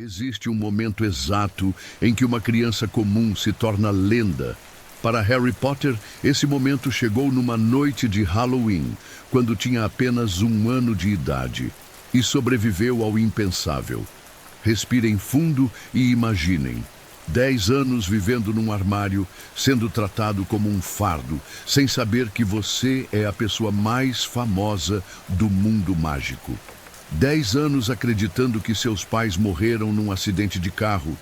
Existe um momento exato em que uma criança comum se torna lenda. Para Harry Potter, esse momento chegou numa noite de Halloween, quando tinha apenas 1 ano de idade, e sobreviveu ao impensável. Respirem fundo e imaginem. 10 anos vivendo num armário, sendo tratado como um fardo, sem saber que você é a pessoa mais famosa do mundo mágico. 10 anos acreditando que seus pais morreram num acidente de carro,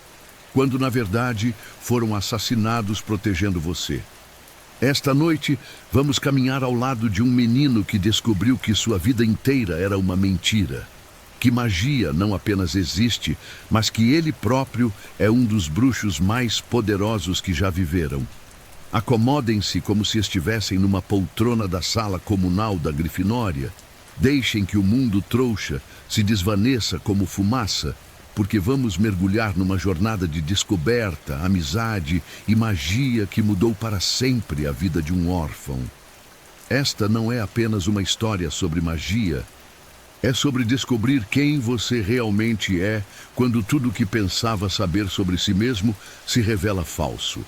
quando na verdade foram assassinados protegendo você. Esta noite, vamos caminhar ao lado de um menino que descobriu que sua vida inteira era uma mentira. Que magia não apenas existe, mas que ele próprio é um dos bruxos mais poderosos que já viveram. Acomodem-se como se estivessem numa poltrona da sala comunal da Grifinória. Deixem que o mundo trouxa se desvaneça como fumaça, porque vamos mergulhar numa jornada de descoberta, amizade e magia que mudou para sempre a vida de um órfão. Esta não é apenas uma história sobre magia, é sobre descobrir quem você realmente é quando tudo o que pensava saber sobre si mesmo se revela falso.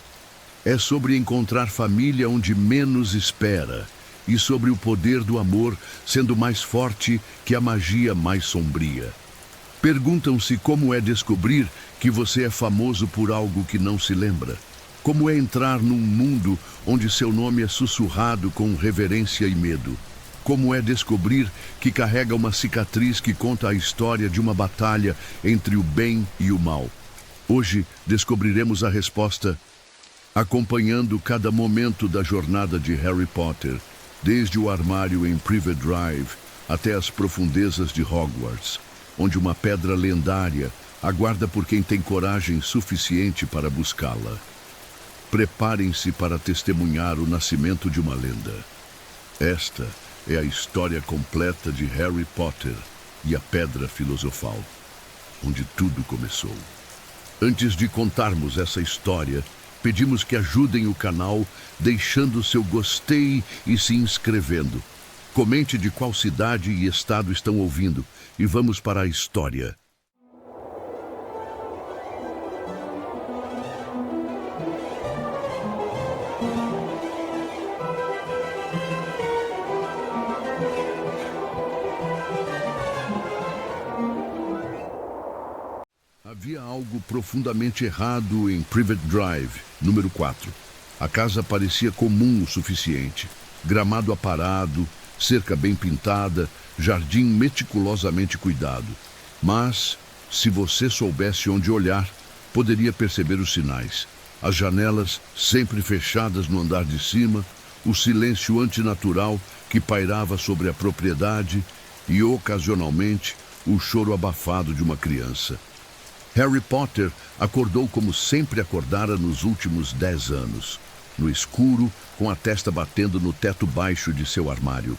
É sobre encontrar família onde menos espera, e sobre o poder do amor sendo mais forte que a magia mais sombria. Perguntam-se como é descobrir que você é famoso por algo que não se lembra. Como é entrar num mundo onde seu nome é sussurrado com reverência e medo. Como é descobrir que carrega uma cicatriz que conta a história de uma batalha entre o bem e o mal. Hoje descobriremos a resposta acompanhando cada momento da jornada de Harry Potter, desde o armário em Privet Drive até as profundezas de Hogwarts, onde uma pedra lendária aguarda por quem tem coragem suficiente para buscá-la. Preparem-se para testemunhar o nascimento de uma lenda. Esta é a história completa de Harry Potter e a Pedra Filosofal, onde tudo começou. Antes de contarmos essa história, pedimos que ajudem o canal deixando seu gostei e se inscrevendo. Comente de qual cidade e estado estão ouvindo e vamos para a história. Havia algo profundamente errado em Privet Drive, número 4. A casa parecia comum o suficiente. Gramado aparado, cerca bem pintada, jardim meticulosamente cuidado. Mas, se você soubesse onde olhar, poderia perceber os sinais. As janelas sempre fechadas no andar de cima, o silêncio antinatural que pairava sobre a propriedade e, ocasionalmente, o choro abafado de uma criança. Harry Potter acordou como sempre acordara nos últimos 10 anos, no escuro, com a testa batendo no teto baixo de seu armário.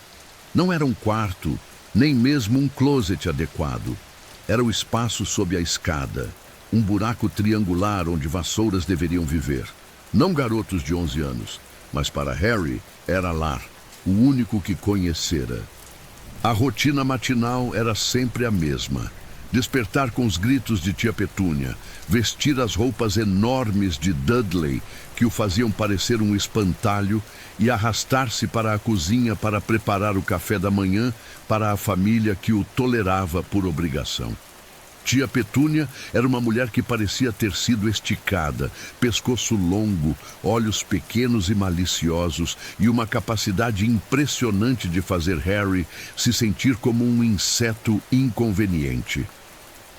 Não era um quarto, nem mesmo um closet adequado. Era o espaço sob a escada, um buraco triangular onde vassouras deveriam viver. Não garotos de 11 anos, mas para Harry era lar, o único que conhecera. A rotina matinal era sempre a mesma. Despertar com os gritos de tia Petúnia, vestir as roupas enormes de Dudley, que o faziam parecer um espantalho, e arrastar-se para a cozinha para preparar o café da manhã para a família que o tolerava por obrigação. Tia Petúnia era uma mulher que parecia ter sido esticada, pescoço longo, olhos pequenos e maliciosos e uma capacidade impressionante de fazer Harry se sentir como um inseto inconveniente.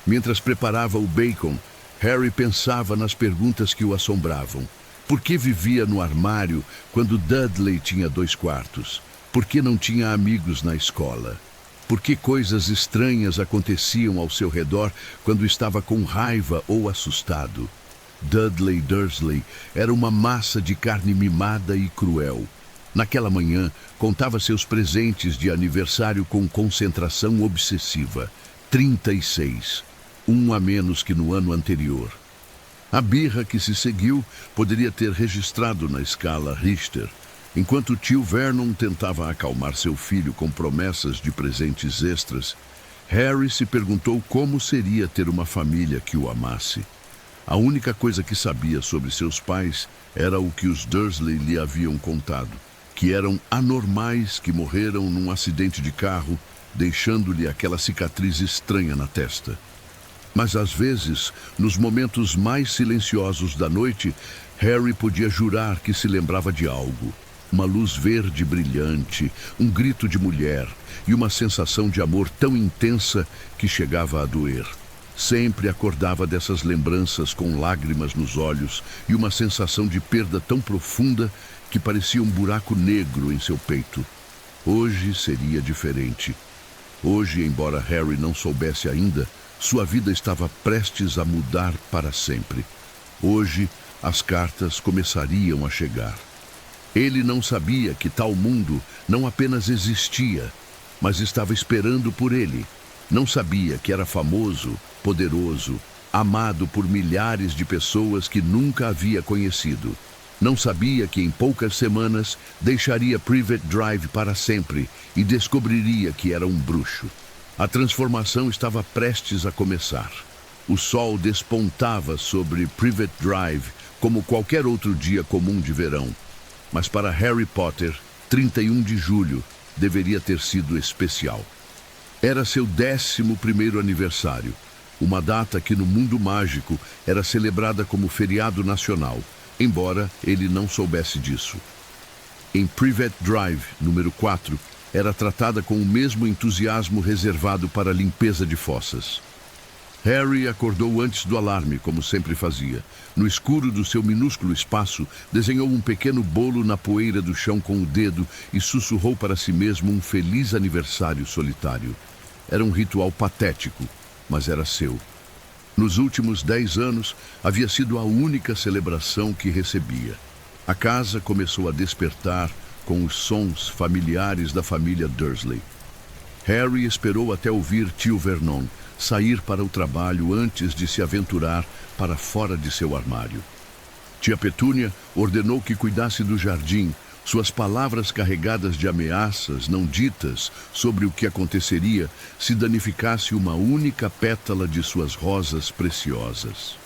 Mientras preparava o bacon, Harry pensava nas perguntas que o assombravam. Por que vivia no armário quando Dudley tinha 2 quartos? Por que não tinha amigos na escola? Por que coisas estranhas aconteciam ao seu redor quando estava com raiva ou assustado? Dudley Dursley era uma massa de carne mimada e cruel. Naquela manhã, contava seus presentes de aniversário com concentração obsessiva. 36. 1 a menos que no ano anterior. A birra que se seguiu poderia ter registrado na escala Richter. Enquanto o tio Vernon tentava acalmar seu filho com promessas de presentes extras, Harry se perguntou como seria ter uma família que o amasse. A única coisa que sabia sobre seus pais era o que os Dursley lhe haviam contado, que eram anormais que morreram num acidente de carro, deixando-lhe aquela cicatriz estranha na testa. Mas às vezes, nos momentos mais silenciosos da noite, Harry podia jurar que se lembrava de algo. Uma luz verde brilhante, um grito de mulher e uma sensação de amor tão intensa que chegava a doer. Sempre acordava dessas lembranças com lágrimas nos olhos e uma sensação de perda tão profunda que parecia um buraco negro em seu peito. Hoje seria diferente. Hoje, embora Harry não soubesse ainda, sua vida estava prestes a mudar para sempre. Hoje, as cartas começariam a chegar. Ele não sabia que tal mundo não apenas existia, mas estava esperando por ele. Não sabia que era famoso, poderoso, amado por milhares de pessoas que nunca havia conhecido. Não sabia que em poucas semanas deixaria Privet Drive para sempre e descobriria que era um bruxo. A transformação estava prestes a começar. O sol despontava sobre Privet Drive como qualquer outro dia comum de verão. Mas para Harry Potter, 31 de julho deveria ter sido especial. Era seu 11º aniversário, uma data que no mundo mágico era celebrada como feriado nacional, embora ele não soubesse disso. Em Privet Drive, número 4, era tratada com o mesmo entusiasmo reservado para a limpeza de fossas. Harry acordou antes do alarme, como sempre fazia. No escuro do seu minúsculo espaço, desenhou um pequeno bolo na poeira do chão com o dedo e sussurrou para si mesmo um feliz aniversário solitário. Era um ritual patético, mas era seu. Nos últimos 10 anos, havia sido a única celebração que recebia. A casa começou a despertar com os sons familiares da família Dursley. Harry esperou até ouvir tio Vernon sair para o trabalho antes de se aventurar para fora de seu armário. Tia Petúnia ordenou que cuidasse do jardim, suas palavras carregadas de ameaças não ditas sobre o que aconteceria se danificasse uma única pétala de suas rosas preciosas.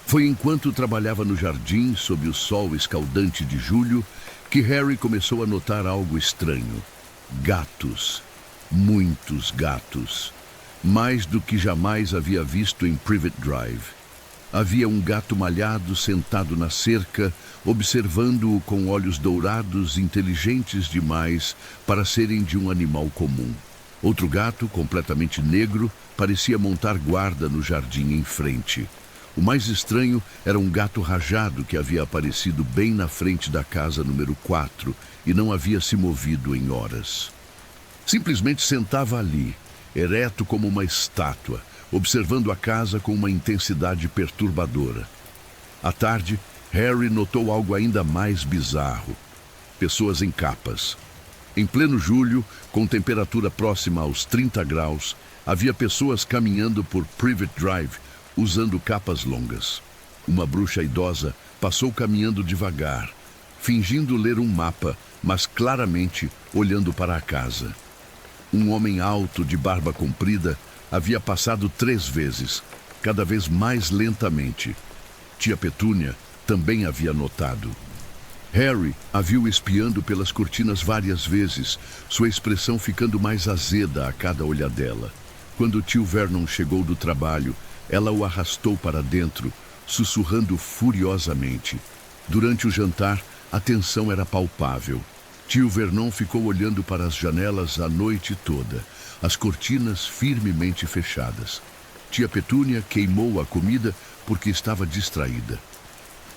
Foi enquanto trabalhava no jardim, sob o sol escaldante de julho, que Harry começou a notar algo estranho. Gatos. Muitos gatos. Mais do que jamais havia visto em Privet Drive. Havia um gato malhado sentado na cerca, observando-o com olhos dourados inteligentes demais para serem de um animal comum. Outro gato, completamente negro, parecia montar guarda no jardim em frente. O mais estranho era um gato rajado que havia aparecido bem na frente da casa número 4 e não havia se movido em horas. Simplesmente sentava ali, ereto como uma estátua, observando a casa com uma intensidade perturbadora. À tarde, Harry notou algo ainda mais bizarro. Pessoas em capas. Em pleno julho, com temperatura próxima aos 30 graus, havia pessoas caminhando por Privet Drive, usando capas longas. Uma bruxa idosa passou caminhando devagar, fingindo ler um mapa, mas claramente olhando para a casa. Um homem alto, de barba comprida, havia passado 3 vezes, cada vez mais lentamente. Tia Petúnia também havia notado. Harry a viu espiando pelas cortinas várias vezes, sua expressão ficando mais azeda a cada olhadela. Quando tio Vernon chegou do trabalho, ela o arrastou para dentro, sussurrando furiosamente. Durante o jantar, a tensão era palpável. Tio Vernon ficou olhando para as janelas a noite toda, as cortinas firmemente fechadas. Tia Petúnia queimou a comida porque estava distraída.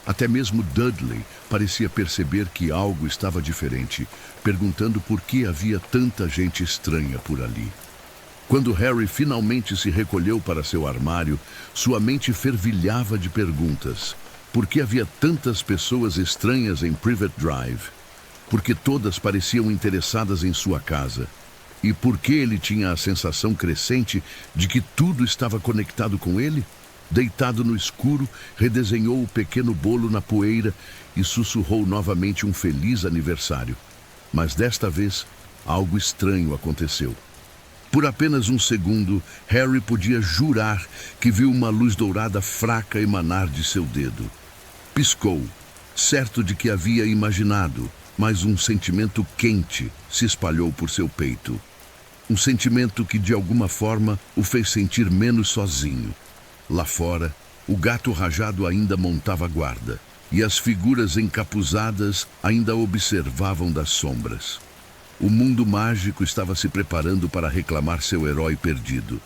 Até mesmo Dudley parecia perceber que algo estava diferente, perguntando por que havia tanta gente estranha por ali. Quando Harry finalmente se recolheu para seu armário, sua mente fervilhava de perguntas. Por que havia tantas pessoas estranhas em Privet Drive? Porque todas pareciam interessadas em sua casa. E por que ele tinha a sensação crescente de que tudo estava conectado com ele? Deitado no escuro, redesenhou o pequeno bolo na poeira e sussurrou novamente um feliz aniversário. Mas desta vez, algo estranho aconteceu. Por apenas um segundo, Harry podia jurar que viu uma luz dourada fraca emanar de seu dedo. Piscou, certo de que havia imaginado, mas um sentimento quente se espalhou por seu peito. Um sentimento que, de alguma forma, o fez sentir menos sozinho. Lá fora, o gato rajado ainda montava guarda, e as figuras encapuzadas ainda observavam das sombras. O mundo mágico estava se preparando para reclamar seu herói perdido.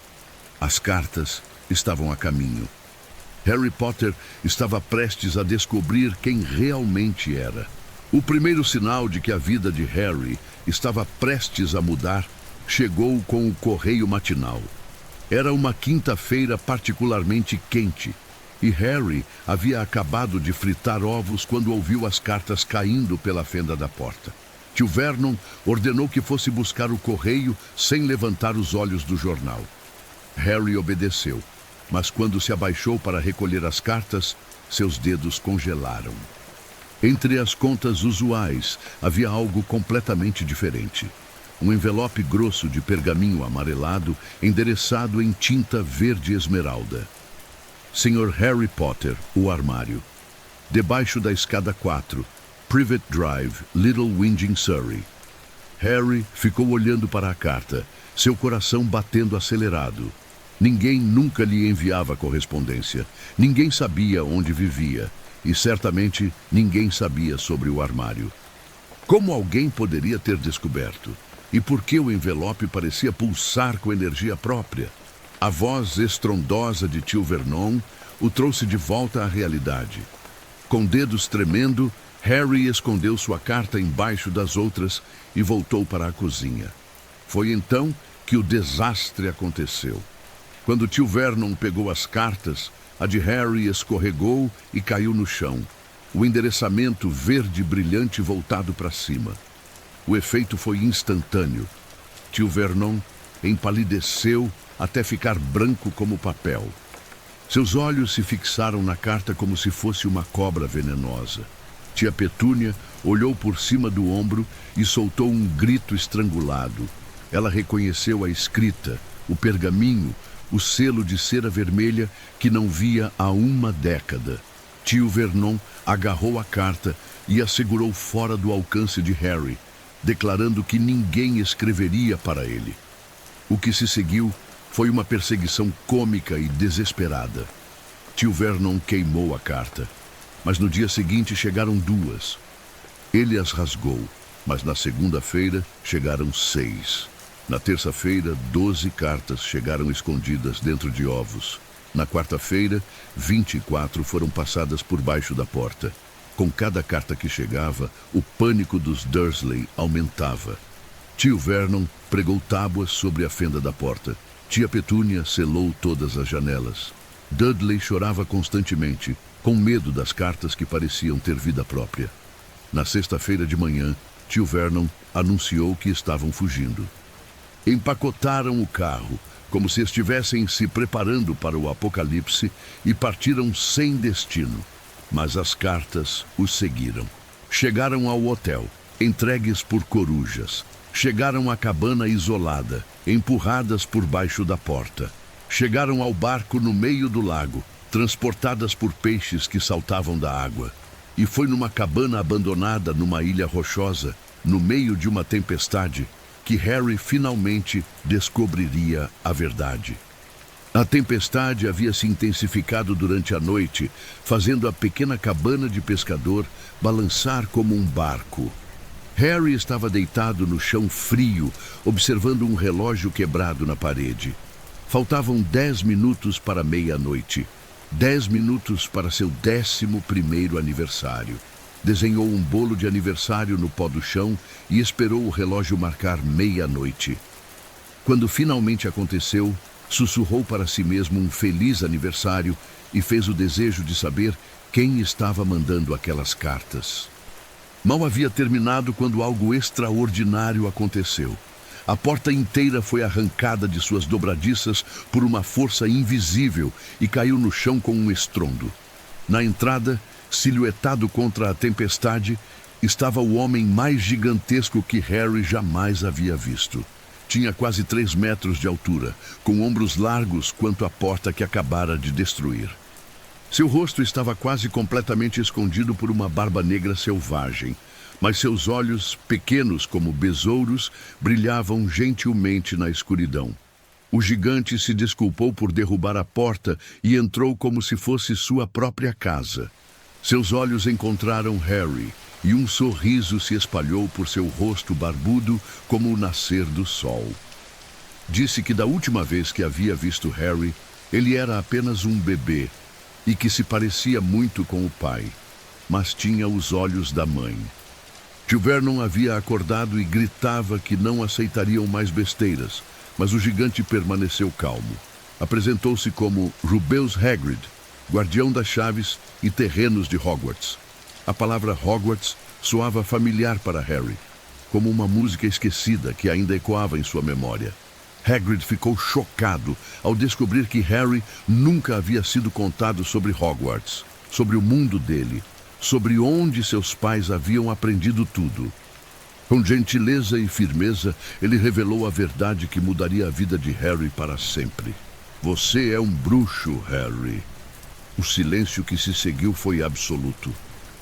As cartas estavam a caminho. Harry Potter estava prestes a descobrir quem realmente era. O primeiro sinal de que a vida de Harry estava prestes a mudar chegou com o correio matinal. Era uma quinta-feira particularmente quente, e Harry havia acabado de fritar ovos quando ouviu as cartas caindo pela fenda da porta. Tio Vernon ordenou que fosse buscar o correio sem levantar os olhos do jornal. Harry obedeceu, mas quando se abaixou para recolher as cartas, seus dedos congelaram. Entre as contas usuais, havia algo completamente diferente. Um envelope grosso de pergaminho amarelado, endereçado em tinta verde esmeralda. Sr. Harry Potter, o armário. Debaixo da escada 4, Privet Drive, Little Whinging, Surrey. Harry ficou olhando para a carta, seu coração batendo acelerado. Ninguém nunca lhe enviava correspondência. Ninguém sabia onde vivia. E certamente ninguém sabia sobre o armário. Como alguém poderia ter descoberto? E por que o envelope parecia pulsar com energia própria? A voz estrondosa de tio Vernon o trouxe de volta à realidade. Com dedos tremendo, Harry escondeu sua carta embaixo das outras e voltou para a cozinha. Foi então que o desastre aconteceu. Quando tio Vernon pegou as cartas, a de Harry escorregou e caiu no chão. O endereçamento verde brilhante voltado para cima. O efeito foi instantâneo. Tio Vernon empalideceu até ficar branco como papel. Seus olhos se fixaram na carta como se fosse uma cobra venenosa. Tia Petúnia olhou por cima do ombro e soltou um grito estrangulado. Ela reconheceu a escrita, o pergaminho, o selo de cera vermelha que não via há uma década. Tio Vernon agarrou a carta e a segurou fora do alcance de Harry, declarando que ninguém escreveria para ele. O que se seguiu foi uma perseguição cômica e desesperada. Tio Vernon queimou a carta, mas no dia seguinte chegaram duas. Ele as rasgou, mas na segunda-feira chegaram 6. Na terça-feira, 12 cartas chegaram escondidas dentro de ovos. Na quarta-feira, 24 foram passadas por baixo da porta. Com cada carta que chegava, o pânico dos Dursley aumentava. Tio Vernon pregou tábuas sobre a fenda da porta. Tia Petúnia selou todas as janelas. Dudley chorava constantemente, com medo das cartas que pareciam ter vida própria. Na sexta-feira de manhã, tio Vernon anunciou que estavam fugindo. Empacotaram o carro, como se estivessem se preparando para o apocalipse, e partiram sem destino. Mas as cartas os seguiram. Chegaram ao hotel, entregues por corujas. Chegaram à cabana isolada, empurradas por baixo da porta. Chegaram ao barco no meio do lago, transportadas por peixes que saltavam da água. E foi numa cabana abandonada numa ilha rochosa, no meio de uma tempestade, que Harry finalmente descobriria a verdade. A tempestade havia se intensificado durante a noite, fazendo a pequena cabana de pescador balançar como um barco. Harry estava deitado no chão frio, observando um relógio quebrado na parede. Faltavam 10 minutos para meia-noite. 10 minutos para seu 11º aniversário. Desenhou um bolo de aniversário no pó do chão e esperou o relógio marcar meia-noite. Quando finalmente aconteceu, sussurrou para si mesmo um feliz aniversário e fez o desejo de saber quem estava mandando aquelas cartas. Mal havia terminado quando algo extraordinário aconteceu. A porta inteira foi arrancada de suas dobradiças por uma força invisível e caiu no chão com um estrondo. Na entrada, silhuetado contra a tempestade, estava o homem mais gigantesco que Harry jamais havia visto. Tinha quase 3 metros de altura, com ombros largos quanto a porta que acabara de destruir. Seu rosto estava quase completamente escondido por uma barba negra selvagem, mas seus olhos, pequenos como besouros, brilhavam gentilmente na escuridão. O gigante se desculpou por derrubar a porta e entrou como se fosse sua própria casa. Seus olhos encontraram Harry, e um sorriso se espalhou por seu rosto barbudo como o nascer do sol. Disse que da última vez que havia visto Harry, ele era apenas um bebê, e que se parecia muito com o pai, mas tinha os olhos da mãe. Tio Vernon havia acordado e gritava que não aceitariam mais besteiras, mas o gigante permaneceu calmo. Apresentou-se como Rubeus Hagrid, guardião das chaves e terrenos de Hogwarts. A palavra Hogwarts soava familiar para Harry, como uma música esquecida que ainda ecoava em sua memória. Hagrid ficou chocado ao descobrir que Harry nunca havia sido contado sobre Hogwarts, sobre o mundo dele, sobre onde seus pais haviam aprendido tudo. Com gentileza e firmeza, ele revelou a verdade que mudaria a vida de Harry para sempre. Você é um bruxo, Harry. O silêncio que se seguiu foi absoluto.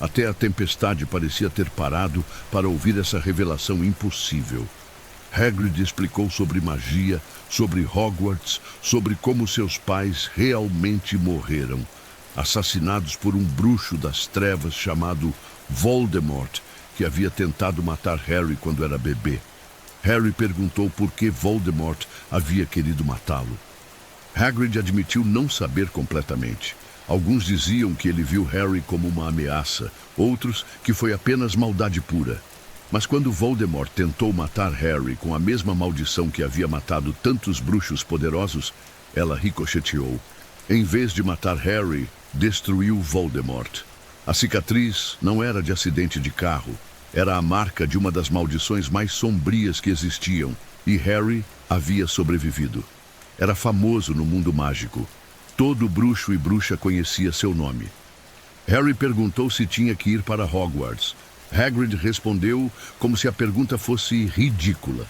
Até a tempestade parecia ter parado para ouvir essa revelação impossível. Hagrid explicou sobre magia, sobre Hogwarts, sobre como seus pais realmente morreram, assassinados por um bruxo das trevas chamado Voldemort, que havia tentado matar Harry quando era bebê. Harry perguntou por que Voldemort havia querido matá-lo. Hagrid admitiu não saber completamente. Alguns diziam que ele viu Harry como uma ameaça, outros que foi apenas maldade pura. Mas quando Voldemort tentou matar Harry com a mesma maldição que havia matado tantos bruxos poderosos, ela ricocheteou. Em vez de matar Harry, destruiu Voldemort. A cicatriz não era de acidente de carro, era a marca de uma das maldições mais sombrias que existiam, e Harry havia sobrevivido. Era famoso no mundo mágico. Todo bruxo e bruxa conhecia seu nome. Harry perguntou se tinha que ir para Hogwarts. Hagrid respondeu como se a pergunta fosse ridícula.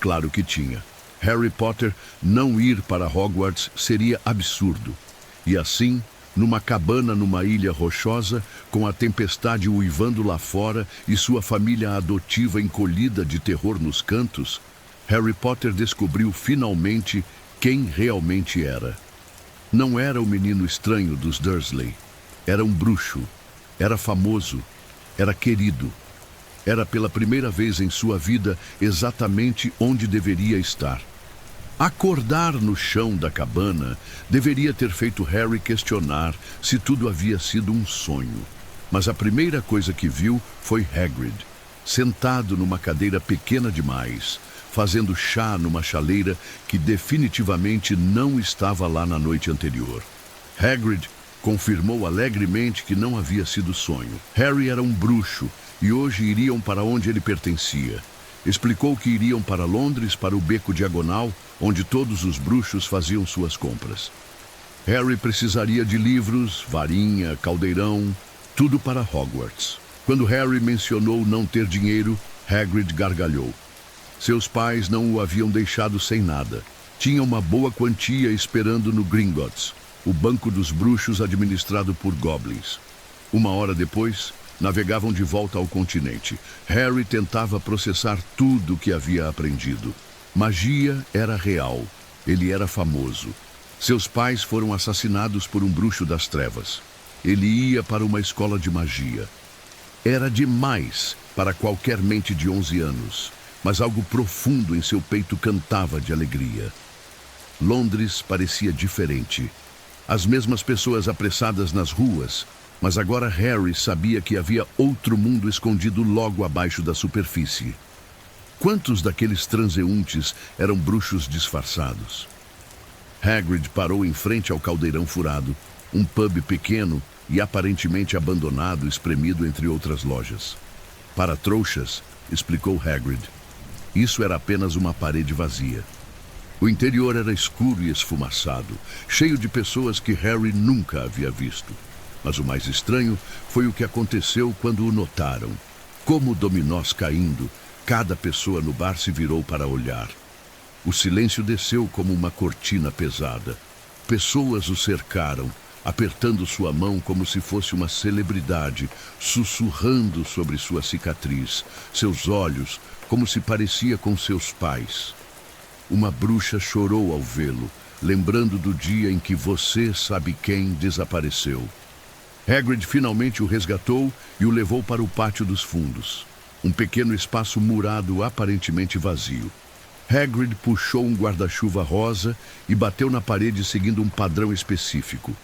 Claro que tinha. Harry Potter não ir para Hogwarts seria absurdo. E assim, numa cabana numa ilha rochosa, com a tempestade uivando lá fora e sua família adotiva encolhida de terror nos cantos, Harry Potter descobriu finalmente quem realmente era. Não era o menino estranho dos Dursley. Era um bruxo. Era famoso. Era querido. Era pela primeira vez em sua vida exatamente onde deveria estar. Acordar no chão da cabana deveria ter feito Harry questionar se tudo havia sido um sonho. Mas a primeira coisa que viu foi Hagrid, sentado numa cadeira pequena demais, fazendo chá numa chaleira que definitivamente não estava lá na noite anterior. Hagrid confirmou alegremente que não havia sido sonho. Harry era um bruxo e hoje iriam para onde ele pertencia. Explicou que iriam para Londres, para o Beco Diagonal, onde todos os bruxos faziam suas compras. Harry precisaria de livros, varinha, caldeirão, tudo para Hogwarts. Quando Harry mencionou não ter dinheiro, Hagrid gargalhou. Seus pais não o haviam deixado sem nada. Tinha uma boa quantia esperando no Gringotts, o banco dos bruxos administrado por goblins. Uma hora depois, navegavam de volta ao continente. Harry tentava processar tudo o que havia aprendido. Magia era real. Ele era famoso. Seus pais foram assassinados por um bruxo das trevas. Ele ia para uma escola de magia. Era demais para qualquer mente de 11 anos, mas algo profundo em seu peito cantava de alegria. Londres parecia diferente. As mesmas pessoas apressadas nas ruas, mas agora Harry sabia que havia outro mundo escondido logo abaixo da superfície. Quantos daqueles transeuntes eram bruxos disfarçados? Hagrid parou em frente ao Caldeirão Furado, um pub pequeno e aparentemente abandonado, espremido entre outras lojas. Para trouxas, explicou Hagrid, isso era apenas uma parede vazia. O interior era escuro e esfumaçado, cheio de pessoas que Harry nunca havia visto. Mas o mais estranho foi o que aconteceu quando o notaram. Como dominós caindo, cada pessoa no bar se virou para olhar. O silêncio desceu como uma cortina pesada. Pessoas o cercaram, apertando sua mão como se fosse uma celebridade, sussurrando sobre sua cicatriz, seus olhos como se parecia com seus pais. Uma bruxa chorou ao vê-lo, lembrando do dia em que você sabe quem desapareceu. Hagrid finalmente o resgatou e o levou para o pátio dos fundos, um pequeno espaço murado aparentemente vazio. Hagrid puxou um guarda-chuva rosa e bateu na parede seguindo um padrão específico.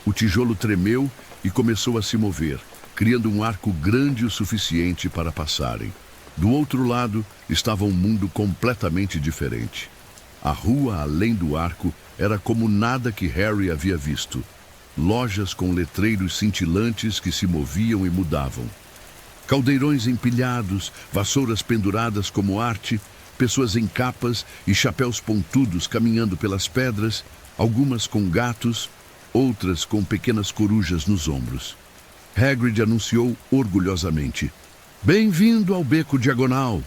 O tijolo tremeu e começou a se mover, criando um arco grande o suficiente para passarem. Do outro lado estava um mundo completamente diferente. A rua além do arco era como nada que Harry havia visto. Lojas com letreiros cintilantes que se moviam e mudavam. Caldeirões empilhados, vassouras penduradas como arte, pessoas em capas e chapéus pontudos caminhando pelas pedras, algumas com gatos, outras com pequenas corujas nos ombros. Hagrid anunciou orgulhosamente: "Bem-vindo ao Beco Diagonal!"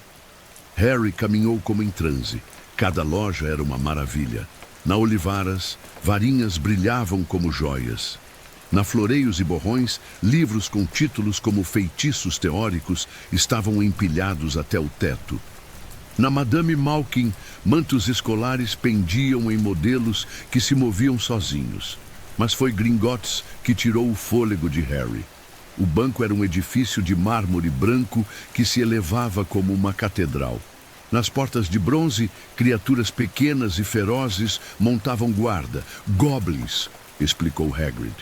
Harry caminhou como em transe. Cada loja era uma maravilha. Na Olivaras, varinhas brilhavam como joias. Na Floreios e Borrões, livros com títulos como feitiços teóricos estavam empilhados até o teto. Na Madame Malkin, mantos escolares pendiam em modelos que se moviam sozinhos. Mas foi Gringotts que tirou o fôlego de Harry. O banco era um edifício de mármore branco que se elevava como uma catedral. Nas portas de bronze, criaturas pequenas e ferozes montavam guarda. Goblins, explicou Hagrid.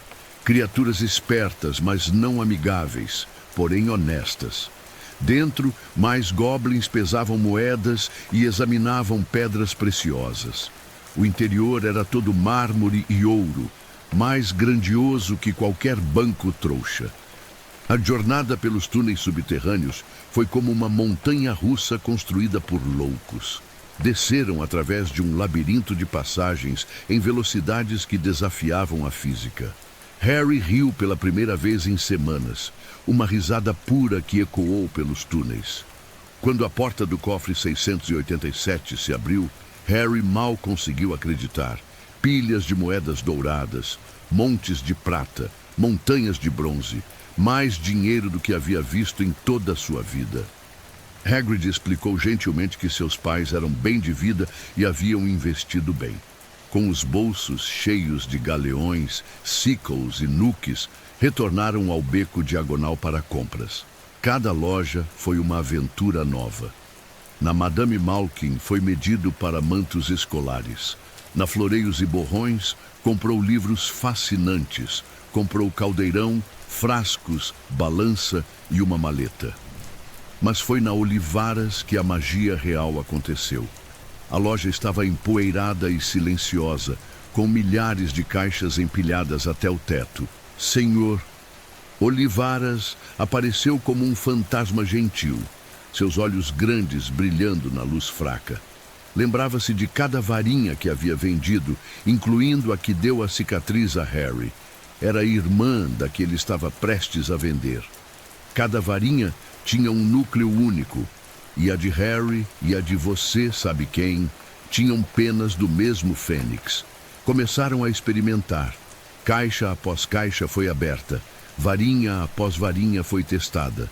Criaturas espertas, mas não amigáveis, porém honestas. Dentro, mais goblins pesavam moedas e examinavam pedras preciosas. O interior era todo mármore e ouro, mais grandioso que qualquer banco trouxa. A jornada pelos túneis subterrâneos foi como uma montanha-russa construída por loucos. Desceram através de um labirinto de passagens em velocidades que desafiavam a física. Harry riu pela primeira vez em semanas, uma risada pura que ecoou pelos túneis. Quando a porta do cofre 687 se abriu, Harry mal conseguiu acreditar. Pilhas de moedas douradas, montes de prata, montanhas de bronze, mais dinheiro do que havia visto em toda a sua vida. Hagrid explicou gentilmente que seus pais eram bem de vida e haviam investido bem. Com os bolsos cheios de galeões, sickles e nooks, retornaram ao beco diagonal para compras. Cada loja foi uma aventura nova. Na Madame Malkin foi medido para mantos escolares. Na Floreios e Borrões, comprou livros fascinantes. Comprou caldeirão, frascos, balança e uma maleta. Mas foi na Olivaras que a magia real aconteceu. A loja estava empoeirada e silenciosa, com milhares de caixas empilhadas até o teto. Senhor Olivaras apareceu como um fantasma gentil, seus olhos grandes brilhando na luz fraca. Lembrava-se de cada varinha que havia vendido, incluindo a que deu a cicatriz a Harry. Era a irmã da que ele estava prestes a vender. Cada varinha tinha um núcleo único, e a de Harry e a de você sabe quem tinham penas do mesmo fênix. Começaram a experimentar. Caixa após caixa foi aberta. Varinha após varinha foi testada.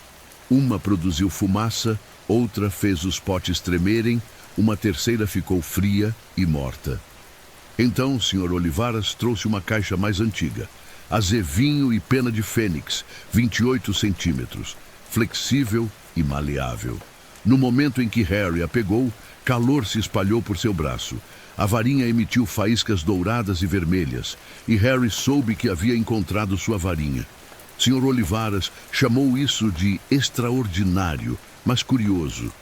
Uma produziu fumaça, outra fez os potes tremerem, uma terceira ficou fria e morta. Então o Sr. Olivaras trouxe uma caixa mais antiga. Azevinho e pena de fênix, 28 centímetros, flexível e maleável. No momento em que Harry a pegou, calor se espalhou por seu braço. A varinha emitiu faíscas douradas e vermelhas, e Harry soube que havia encontrado sua varinha. Sr. Olivaras chamou isso de extraordinário, mas curioso.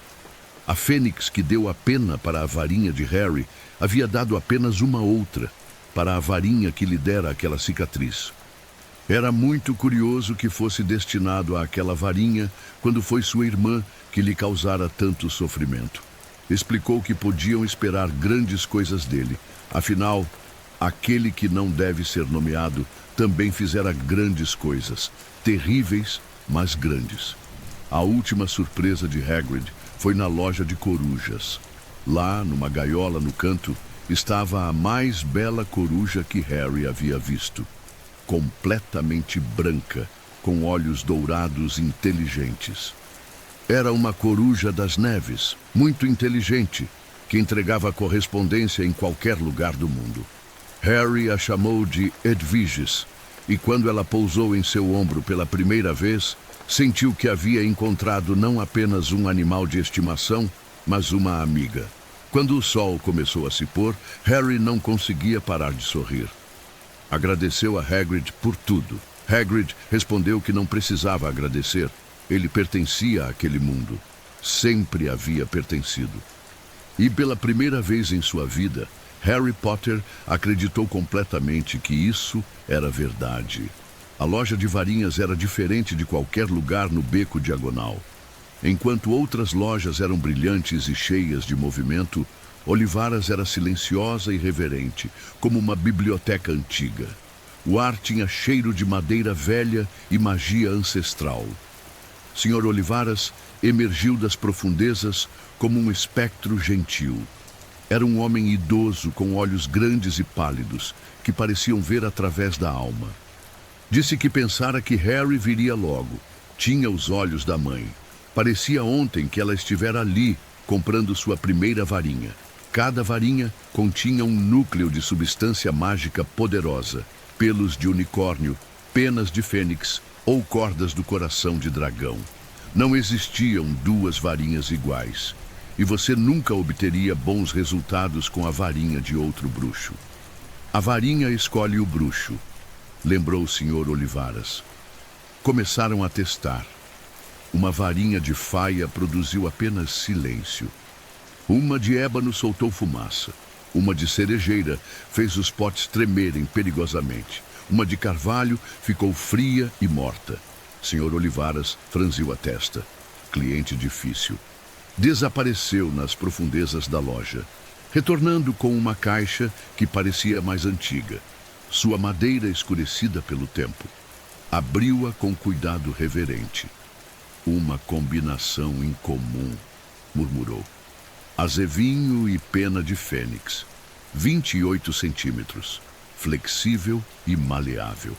A fênix que deu a pena para a varinha de Harry havia dado apenas uma outra, para a varinha que lhe dera aquela cicatriz. Era muito curioso que fosse destinado àquela varinha quando foi sua irmã que lhe causara tanto sofrimento. Explicou que podiam esperar grandes coisas dele. Afinal, aquele que não deve ser nomeado também fizera grandes coisas, terríveis, mas grandes. A última surpresa de Hagrid foi na loja de corujas. Lá, numa gaiola no canto, estava a mais bela coruja que Harry havia visto. Completamente branca, com olhos dourados inteligentes. Era uma coruja das neves, muito inteligente, que entregava correspondência em qualquer lugar do mundo. Harry a chamou de Edwiges, e quando ela pousou em seu ombro pela primeira vez, sentiu que havia encontrado não apenas um animal de estimação, mas uma amiga. Quando o sol começou a se pôr, Harry não conseguia parar de sorrir. Agradeceu a Hagrid por tudo. Hagrid respondeu que não precisava agradecer. Ele pertencia àquele mundo. Sempre havia pertencido. E pela primeira vez em sua vida, Harry Potter acreditou completamente que isso era verdade. A loja de varinhas era diferente de qualquer lugar no beco diagonal. Enquanto outras lojas eram brilhantes e cheias de movimento, Olivaras era silenciosa e reverente, como uma biblioteca antiga. O ar tinha cheiro de madeira velha e magia ancestral. Sr. Olivaras emergiu das profundezas como um espectro gentil. Era um homem idoso com olhos grandes e pálidos, que pareciam ver através da alma. Disse que pensara que Harry viria logo. Tinha os olhos da mãe. Parecia ontem que ela estivera ali, comprando sua primeira varinha. Cada varinha continha um núcleo de substância mágica poderosa, pelos de unicórnio, penas de fênix ou cordas do coração de dragão. Não existiam duas varinhas iguais, e você nunca obteria bons resultados com a varinha de outro bruxo. A varinha escolhe o bruxo, lembrou o Sr. Olivaras. Começaram a testar. Uma varinha de faia produziu apenas silêncio. Uma de ébano soltou fumaça. Uma de cerejeira fez os potes tremerem perigosamente. Uma de carvalho ficou fria e morta. Sr. Olivaras franziu a testa. Cliente difícil. Desapareceu nas profundezas da loja, retornando com uma caixa que parecia mais antiga, sua madeira escurecida pelo tempo. Abriu-a com cuidado reverente. Uma combinação incomum, murmurou. Azevinho e pena de fênix, 28 centímetros, flexível e maleável.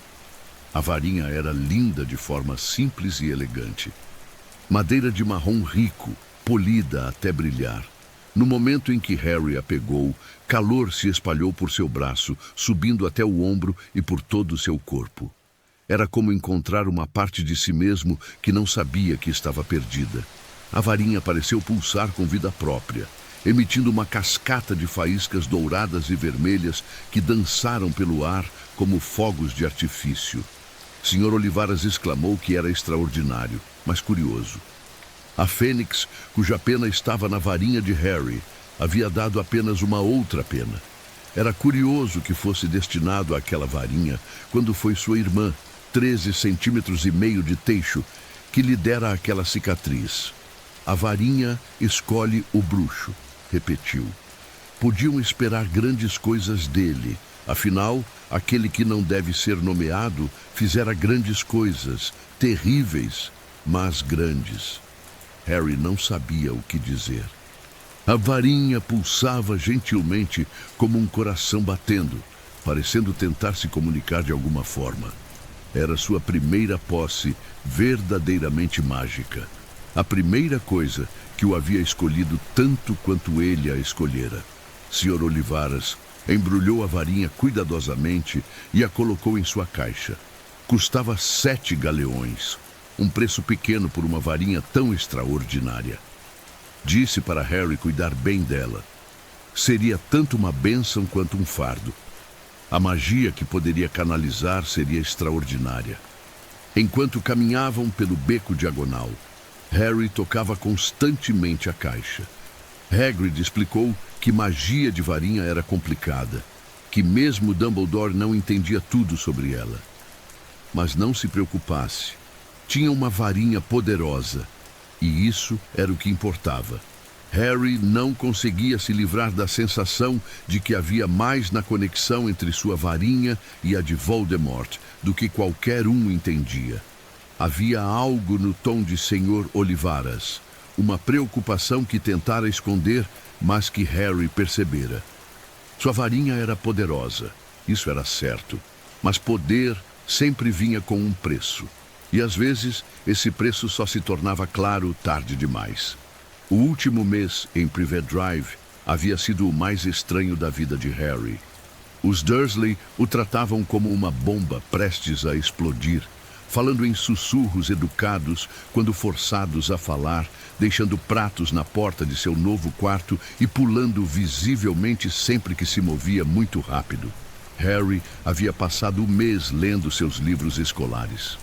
A varinha era linda de forma simples e elegante. Madeira de marrom rico, polida até brilhar. No momento em que Harry a pegou, calor se espalhou por seu braço, subindo até o ombro e por todo o seu corpo. Era como encontrar uma parte de si mesmo que não sabia que estava perdida. A varinha pareceu pulsar com vida própria, emitindo uma cascata de faíscas douradas e vermelhas que dançaram pelo ar como fogos de artifício. Sr. Olivaras exclamou que era extraordinário, mas curioso. A fênix, cuja pena estava na varinha de Harry, havia dado apenas uma outra pena. Era curioso que fosse destinado àquela varinha quando foi sua irmã, 13,5 centímetros de teixo, que lhe dera aquela cicatriz. A varinha escolhe o bruxo, repetiu. Podiam esperar grandes coisas dele. Afinal, aquele que não deve ser nomeado fizera grandes coisas, terríveis, mas grandes. Harry não sabia o que dizer. A varinha pulsava gentilmente como um coração batendo, parecendo tentar se comunicar de alguma forma. Era sua primeira posse verdadeiramente mágica. A primeira coisa que o havia escolhido tanto quanto ele a escolhera. Sr. Olivaras embrulhou a varinha cuidadosamente e a colocou em sua caixa. Custava 7 galeões, um preço pequeno por uma varinha tão extraordinária. Disse para Harry cuidar bem dela. Seria tanto uma bênção quanto um fardo. A magia que poderia canalizar seria extraordinária. Enquanto caminhavam pelo beco diagonal, Harry tocava constantemente a caixa. Hagrid explicou que magia de varinha era complicada, que mesmo Dumbledore não entendia tudo sobre ela. Mas não se preocupasse. Tinha uma varinha poderosa, e isso era o que importava. Harry não conseguia se livrar da sensação de que havia mais na conexão entre sua varinha e a de Voldemort do que qualquer um entendia. Havia algo no tom de Sr. Olivaras, uma preocupação que tentara esconder, mas que Harry percebera. Sua varinha era poderosa, isso era certo, mas poder sempre vinha com um preço. E às vezes, esse preço só se tornava claro tarde demais. O último mês em Privet Drive havia sido o mais estranho da vida de Harry. Os Dursley o tratavam como uma bomba prestes a explodir, falando em sussurros educados quando forçados a falar, deixando pratos na porta de seu novo quarto e pulando visivelmente sempre que se movia muito rápido. Harry havia passado o mês lendo seus livros escolares.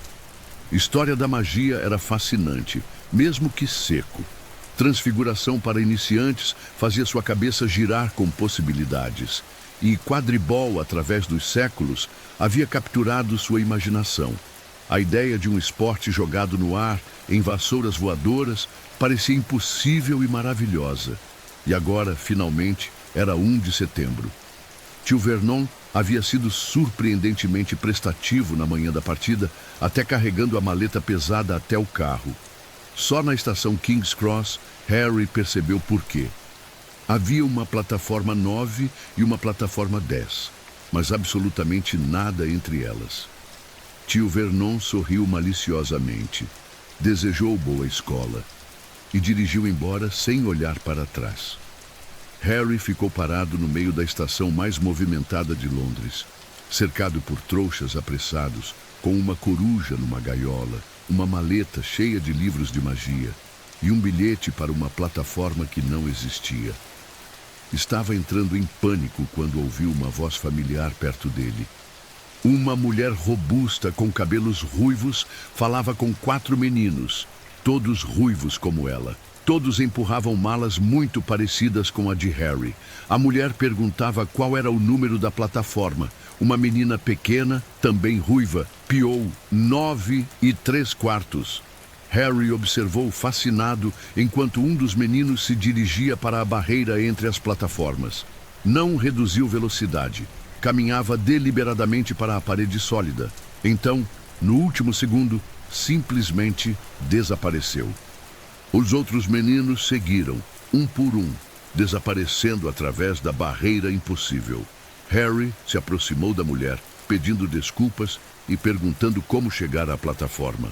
História da magia era fascinante, mesmo que seco. Transfiguração para iniciantes fazia sua cabeça girar com possibilidades. E quadribol, através dos séculos, havia capturado sua imaginação. A ideia de um esporte jogado no ar, em vassouras voadoras, parecia impossível e maravilhosa. E agora, finalmente, era 1 de setembro. Tio Vernon havia sido surpreendentemente prestativo na manhã da partida, até carregando a maleta pesada até o carro. Só na estação King's Cross, Harry percebeu por quê. Havia uma plataforma 9 e uma plataforma 10, mas absolutamente nada entre elas. Tio Vernon sorriu maliciosamente, desejou boa escola e dirigiu embora sem olhar para trás. Harry ficou parado no meio da estação mais movimentada de Londres, cercado por trouxas apressados, com uma coruja numa gaiola, uma maleta cheia de livros de magia e um bilhete para uma plataforma que não existia. Estava entrando em pânico quando ouviu uma voz familiar perto dele. Uma mulher robusta com cabelos ruivos falava com 4 meninos, todos ruivos como ela. Todos empurravam malas muito parecidas com a de Harry. A mulher perguntava qual era o número da plataforma. Uma menina pequena, também ruiva, piou 9 3/4. Harry observou fascinado enquanto um dos meninos se dirigia para a barreira entre as plataformas. Não reduziu velocidade. Caminhava deliberadamente para a parede sólida. Então, no último segundo, simplesmente desapareceu. Os outros meninos seguiram, um por um, desaparecendo através da barreira impossível. Harry se aproximou da mulher, pedindo desculpas e perguntando como chegar à plataforma.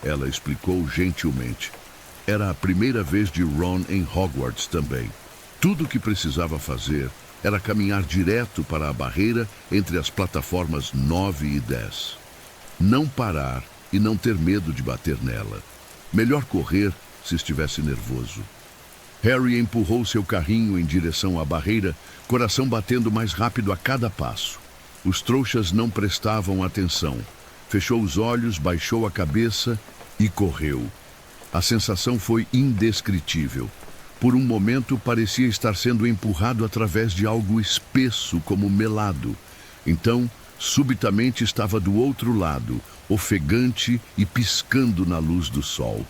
Ela explicou gentilmente. Era a primeira vez de Ron em Hogwarts também. Tudo o que precisava fazer era caminhar direto para a barreira entre as plataformas 9 e 10. Não parar e não ter medo de bater nela. Melhor correr se estivesse nervoso. Harry empurrou seu carrinho em direção à barreira, coração batendo mais rápido a cada passo. Os trouxas não prestavam atenção. Fechou os olhos, baixou a cabeça e correu. A sensação foi indescritível. Por um momento parecia estar sendo empurrado através de algo espesso como melado. Então, subitamente estava do outro lado, ofegante e piscando na luz do sol.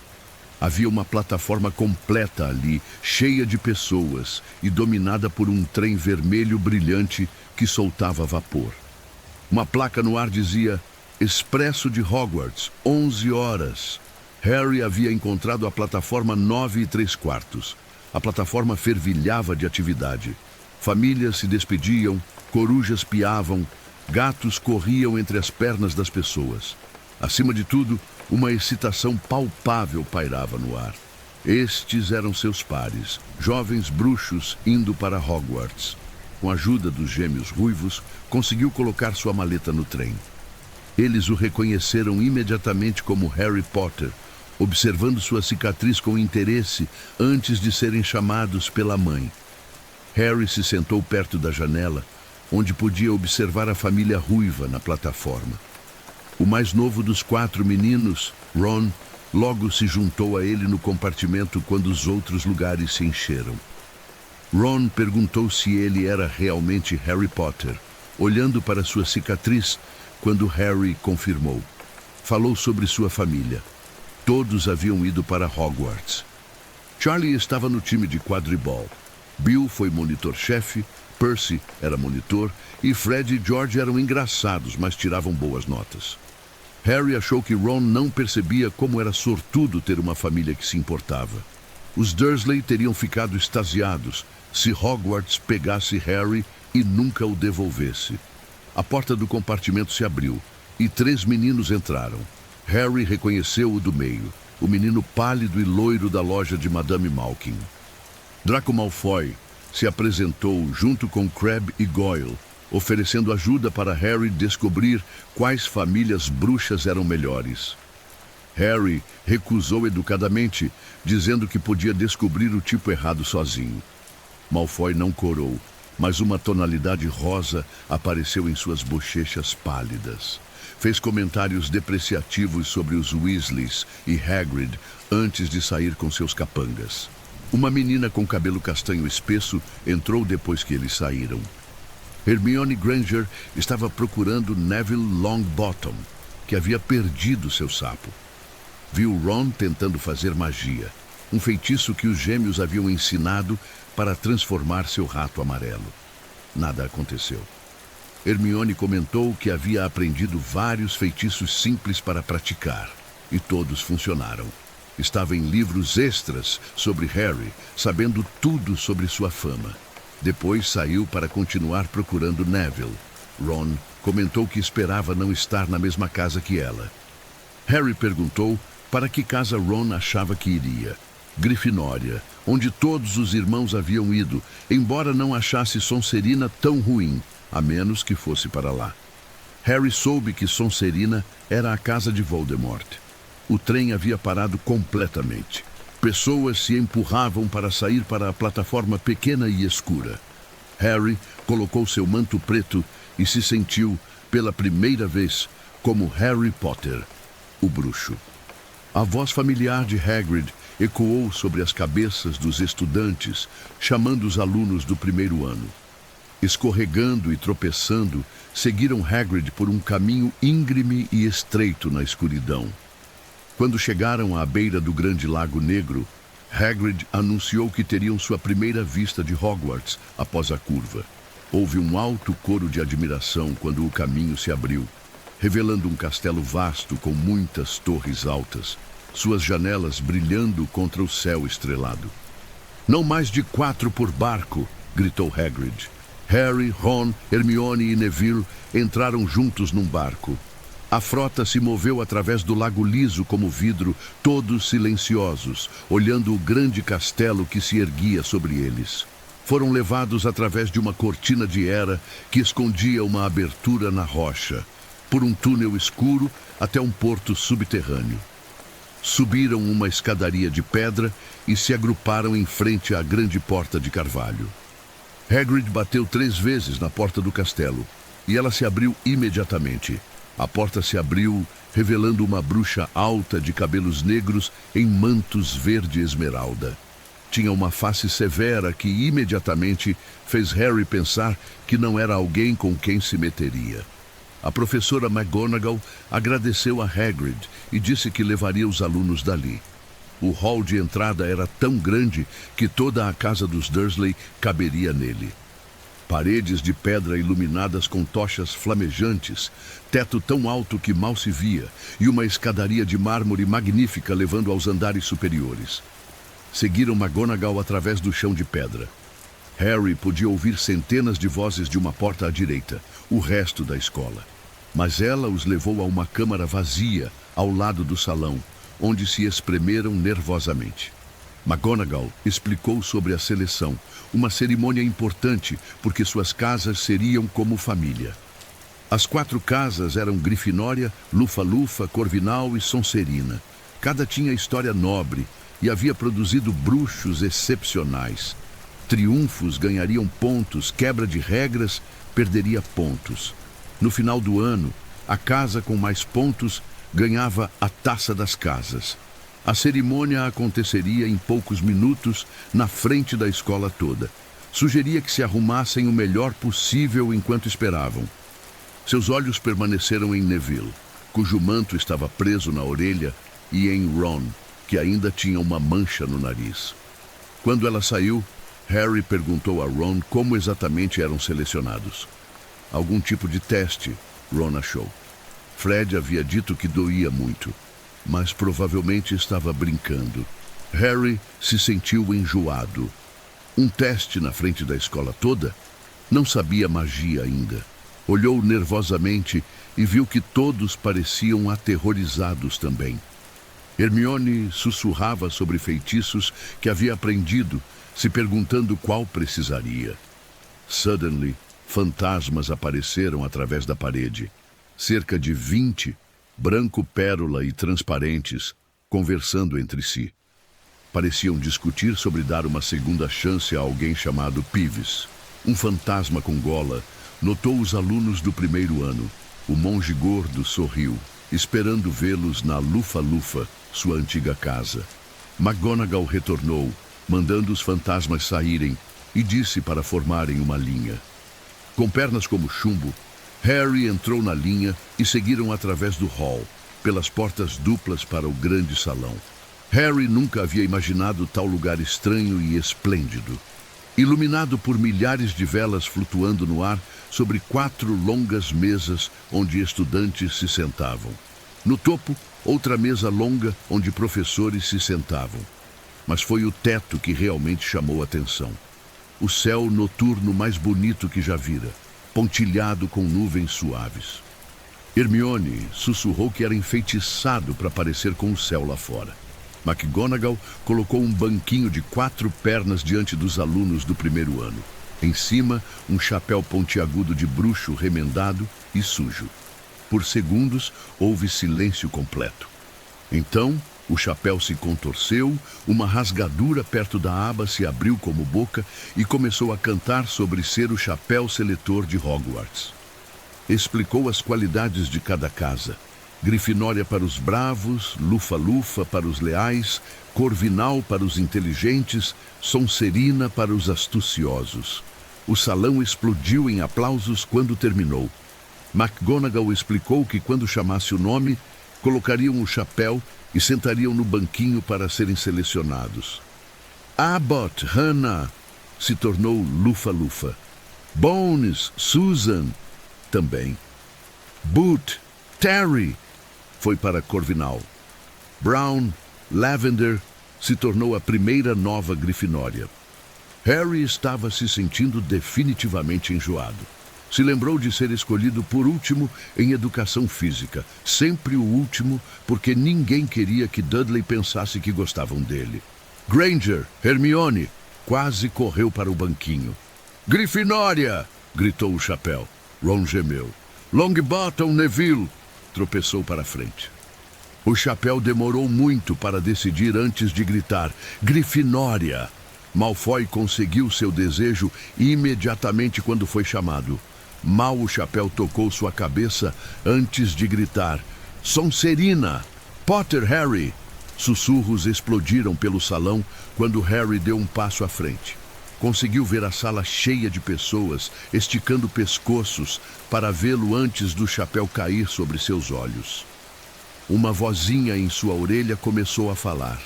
Havia uma plataforma completa ali, cheia de pessoas e dominada por um trem vermelho brilhante que soltava vapor. Uma placa no ar dizia: Expresso de Hogwarts, 11 horas. Harry havia encontrado a plataforma 9 3/4. A plataforma fervilhava de atividade. Famílias se despediam, corujas piavam, gatos corriam entre as pernas das pessoas. Acima de tudo, uma excitação palpável pairava no ar. Estes eram seus pares, jovens bruxos indo para Hogwarts. Com a ajuda dos gêmeos ruivos, conseguiu colocar sua maleta no trem. Eles o reconheceram imediatamente como Harry Potter, observando sua cicatriz com interesse antes de serem chamados pela mãe. Harry se sentou perto da janela, onde podia observar a família ruiva na plataforma. O mais novo dos 4 meninos, Ron, logo se juntou a ele no compartimento quando os outros lugares se encheram. Ron perguntou se ele era realmente Harry Potter, olhando para sua cicatriz, quando Harry confirmou. Falou sobre sua família. Todos haviam ido para Hogwarts. Charlie estava no time de quadribol. Bill foi monitor-chefe, Percy era monitor e Fred e George eram engraçados, mas tiravam boas notas. Harry achou que Ron não percebia como era sortudo ter uma família que se importava. Os Dursley teriam ficado extasiados se Hogwarts pegasse Harry e nunca o devolvesse. A porta do compartimento se abriu e 3 meninos entraram. Harry reconheceu o do meio, o menino pálido e loiro da loja de Madame Malkin. Draco Malfoy se apresentou junto com Crabbe e Goyle, oferecendo ajuda para Harry descobrir quais famílias bruxas eram melhores. Harry recusou educadamente, dizendo que podia descobrir o tipo errado sozinho. Malfoy não corou, mas uma tonalidade rosa apareceu em suas bochechas pálidas. Fez comentários depreciativos sobre os Weasleys e Hagrid antes de sair com seus capangas. Uma menina com cabelo castanho espesso entrou depois que eles saíram. Hermione Granger estava procurando Neville Longbottom, que havia perdido seu sapo. Viu Ron tentando fazer magia, um feitiço que os gêmeos haviam ensinado para transformar seu rato amarelo. Nada aconteceu. Hermione comentou que havia aprendido vários feitiços simples para praticar, e todos funcionaram. Estava em livros extras sobre Harry, sabendo tudo sobre sua fama. Depois saiu para continuar procurando Neville. Ron comentou que esperava não estar na mesma casa que ela. Harry perguntou para que casa Ron achava que iria. Grifinória, onde todos os irmãos haviam ido, embora não achasse Sonserina tão ruim, a menos que fosse para lá. Harry soube que Sonserina era a casa de Voldemort. O trem havia parado completamente. Pessoas se empurravam para sair para a plataforma pequena e escura. Harry colocou seu manto preto e se sentiu, pela primeira vez, como Harry Potter, o bruxo. A voz familiar de Hagrid ecoou sobre as cabeças dos estudantes, chamando os alunos do primeiro ano. Escorregando e tropeçando, seguiram Hagrid por um caminho íngreme e estreito na escuridão. Quando chegaram à beira do grande lago negro, Hagrid anunciou que teriam sua primeira vista de Hogwarts após a curva. Houve um alto coro de admiração quando o caminho se abriu, revelando um castelo vasto com muitas torres altas, suas janelas brilhando contra o céu estrelado. "Não mais de 4 por barco", gritou Hagrid. Harry, Ron, Hermione e Neville entraram juntos num barco. A frota se moveu através do lago liso como vidro, todos silenciosos, olhando o grande castelo que se erguia sobre eles. Foram levados através de uma cortina de era que escondia uma abertura na rocha, por um túnel escuro até um porto subterrâneo. Subiram uma escadaria de pedra e se agruparam em frente à grande porta de carvalho. Hagrid bateu 3 vezes na porta do castelo, e ela se abriu imediatamente. A porta se abriu, revelando uma bruxa alta de cabelos negros em mantos verde esmeralda. Tinha uma face severa que imediatamente fez Harry pensar que não era alguém com quem se meteria. A professora McGonagall agradeceu a Hagrid e disse que levaria os alunos dali. O hall de entrada era tão grande que toda a casa dos Dursley caberia nele. Paredes de pedra iluminadas com tochas flamejantes, teto tão alto que mal se via, e uma escadaria de mármore magnífica levando aos andares superiores. Seguiram McGonagall através do chão de pedra. Harry podia ouvir centenas de vozes de uma porta à direita, o resto da escola. Mas ela os levou a uma câmara vazia, ao lado do salão, onde se espremeram nervosamente. McGonagall explicou sobre a seleção, uma cerimônia importante porque suas casas seriam como família. As 4 casas eram Grifinória, Lufa-Lufa, Corvinal e Sonserina. Cada tinha história nobre e havia produzido bruxos excepcionais. Triunfos ganhariam pontos, quebra de regras perderia pontos. No final do ano, a casa com mais pontos ganhava a Taça das Casas. A cerimônia aconteceria em poucos minutos na frente da escola toda. Sugeria que se arrumassem o melhor possível enquanto esperavam. Seus olhos permaneceram em Neville, cujo manto estava preso na orelha, e em Ron, que ainda tinha uma mancha no nariz. Quando ela saiu, Harry perguntou a Ron como exatamente eram selecionados. Algum tipo de teste, Ron achou. Fred havia dito que doía muito, mas provavelmente estava brincando. Harry se sentiu enjoado. Um teste na frente da escola toda? Não sabia magia ainda. Olhou nervosamente e viu que todos pareciam aterrorizados também. Hermione sussurrava sobre feitiços que havia aprendido, se perguntando qual precisaria. Suddenly, fantasmas apareceram através da parede. Cerca de 20, branco pérola e transparentes, conversando entre si. Pareciam discutir sobre dar uma segunda chance a alguém chamado Peeves. Um fantasma com gola notou os alunos do primeiro ano. O monge gordo sorriu, esperando vê-los na Lufa-Lufa, sua antiga casa. McGonagall retornou, mandando os fantasmas saírem, e disse para formarem uma linha. Com pernas como chumbo, Harry entrou na linha e seguiram através do hall, pelas portas duplas para o grande salão. Harry nunca havia imaginado tal lugar estranho e esplêndido. Iluminado por milhares de velas flutuando no ar sobre 4 longas mesas onde estudantes se sentavam. No topo, outra mesa longa onde professores se sentavam. Mas foi o teto que realmente chamou a atenção. O céu noturno mais bonito que já vira, pontilhado com nuvens suaves. Hermione sussurrou que era enfeitiçado para parecer com o céu lá fora. McGonagall colocou um banquinho de 4 pernas diante dos alunos do primeiro ano. Em cima, um chapéu pontiagudo de bruxo remendado e sujo. Por segundos, houve silêncio completo. Então, o chapéu se contorceu, uma rasgadura perto da aba se abriu como boca e começou a cantar sobre ser o chapéu seletor de Hogwarts. Explicou as qualidades de cada casa. Grifinória para os bravos, Lufa-Lufa para os leais, Corvinal para os inteligentes, Sonserina para os astuciosos. O salão explodiu em aplausos quando terminou. McGonagall explicou que quando chamasse o nome, colocariam o chapéu e sentariam no banquinho para serem selecionados. Abbott, Hannah, se tornou Lufa-Lufa. Bones, Susan, também. Boot, Terry, foi para Corvinal. Brown, Lavender, se tornou a primeira nova Grifinória. Harry estava se sentindo definitivamente enjoado. Se lembrou de ser escolhido por último em educação física, sempre o último, porque ninguém queria que Dudley pensasse que gostavam dele. Granger, Hermione, quase correu para o banquinho. Grifinória! Gritou o chapéu. Ron gemeu. Longbottom, Neville! Tropeçou para frente. O chapéu demorou muito para decidir antes de gritar Grifinória. Malfoy conseguiu seu desejo imediatamente quando foi chamado. Mal o chapéu tocou sua cabeça antes de gritar Sonserina! Potter, Harry! Sussurros explodiram pelo salão quando Harry deu um passo à frente. Conseguiu ver a sala cheia de pessoas, esticando pescoços para vê-lo antes do chapéu cair sobre seus olhos. Uma vozinha em sua orelha começou a falar.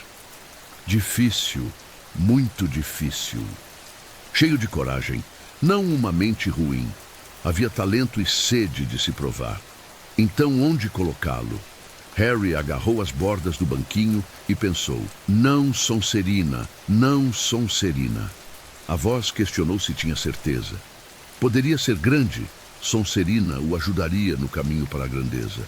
Difícil, muito difícil. Cheio de coragem, não uma mente ruim. Havia talento e sede de se provar. Então, onde colocá-lo? Harry agarrou as bordas do banquinho e pensou, não Sonserina, não Sonserina. A voz questionou se tinha certeza. Poderia ser grande, Sonserina o ajudaria no caminho para a grandeza.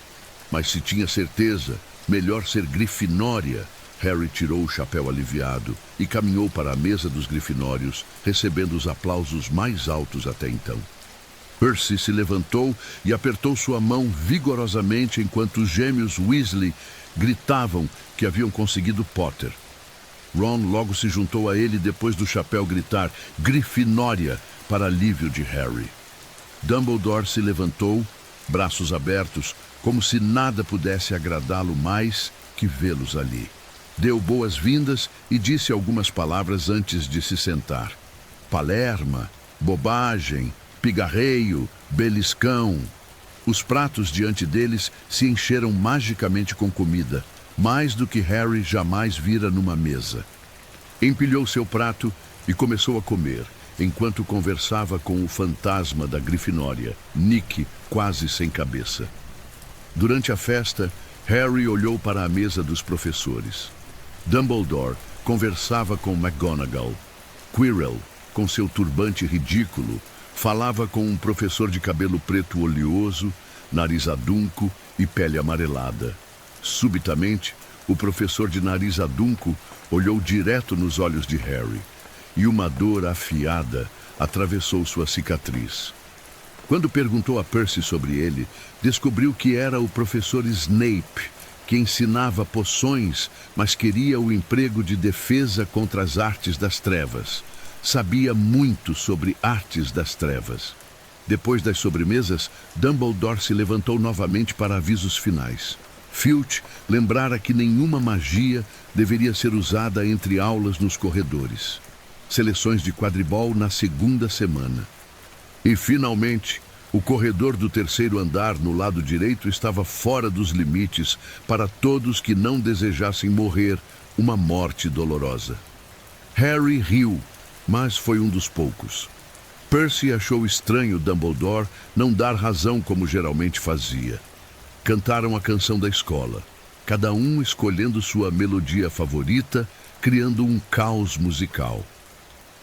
Mas se tinha certeza, melhor ser Grifinória. Harry tirou o chapéu aliviado e caminhou para a mesa dos grifinórios, recebendo os aplausos mais altos até então. Percy se levantou e apertou sua mão vigorosamente enquanto os gêmeos Weasley gritavam que haviam conseguido Potter. Ron logo se juntou a ele depois do chapéu gritar Grifinória para alívio de Harry. Dumbledore se levantou, braços abertos, como se nada pudesse agradá-lo mais que vê-los ali. Deu boas-vindas e disse algumas palavras antes de se sentar. Palerma, bobagem, pigarreio, beliscão. Os pratos diante deles se encheram magicamente com comida, mais do que Harry jamais vira numa mesa. Empilhou seu prato e começou a comer, enquanto conversava com o fantasma da Grifinória, Nick, quase sem cabeça. Durante a festa, Harry olhou para a mesa dos professores. Dumbledore conversava com McGonagall. Quirrell, com seu turbante ridículo, falava com um professor de cabelo preto oleoso, nariz adunco e pele amarelada. Subitamente, o professor de nariz adunco olhou direto nos olhos de Harry, e uma dor afiada atravessou sua cicatriz. Quando perguntou a Percy sobre ele, descobriu que era o professor Snape, que ensinava poções, mas queria o emprego de defesa contra as artes das trevas. Sabia muito sobre artes das trevas. Depois das sobremesas, Dumbledore se levantou novamente para avisos finais. Filch lembrara que nenhuma magia deveria ser usada entre aulas nos corredores. Seleções de quadribol na segunda semana. E, finalmente, o corredor do terceiro andar no lado direito estava fora dos limites para todos que não desejassem morrer uma morte dolorosa. Harry riu, mas foi um dos poucos. Percy achou estranho Dumbledore não dar razão como geralmente fazia. Cantaram a canção da escola, cada um escolhendo sua melodia favorita, criando um caos musical.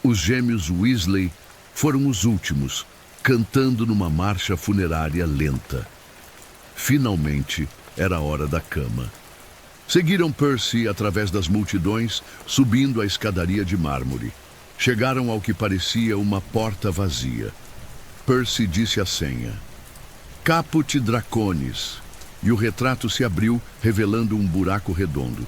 Os gêmeos Weasley foram os últimos, cantando numa marcha funerária lenta. Finalmente, era a hora da cama. Seguiram Percy através das multidões, subindo a escadaria de mármore. Chegaram ao que parecia uma porta vazia. Percy disse a senha. Caput Draconis. E o retrato se abriu, revelando um buraco redondo.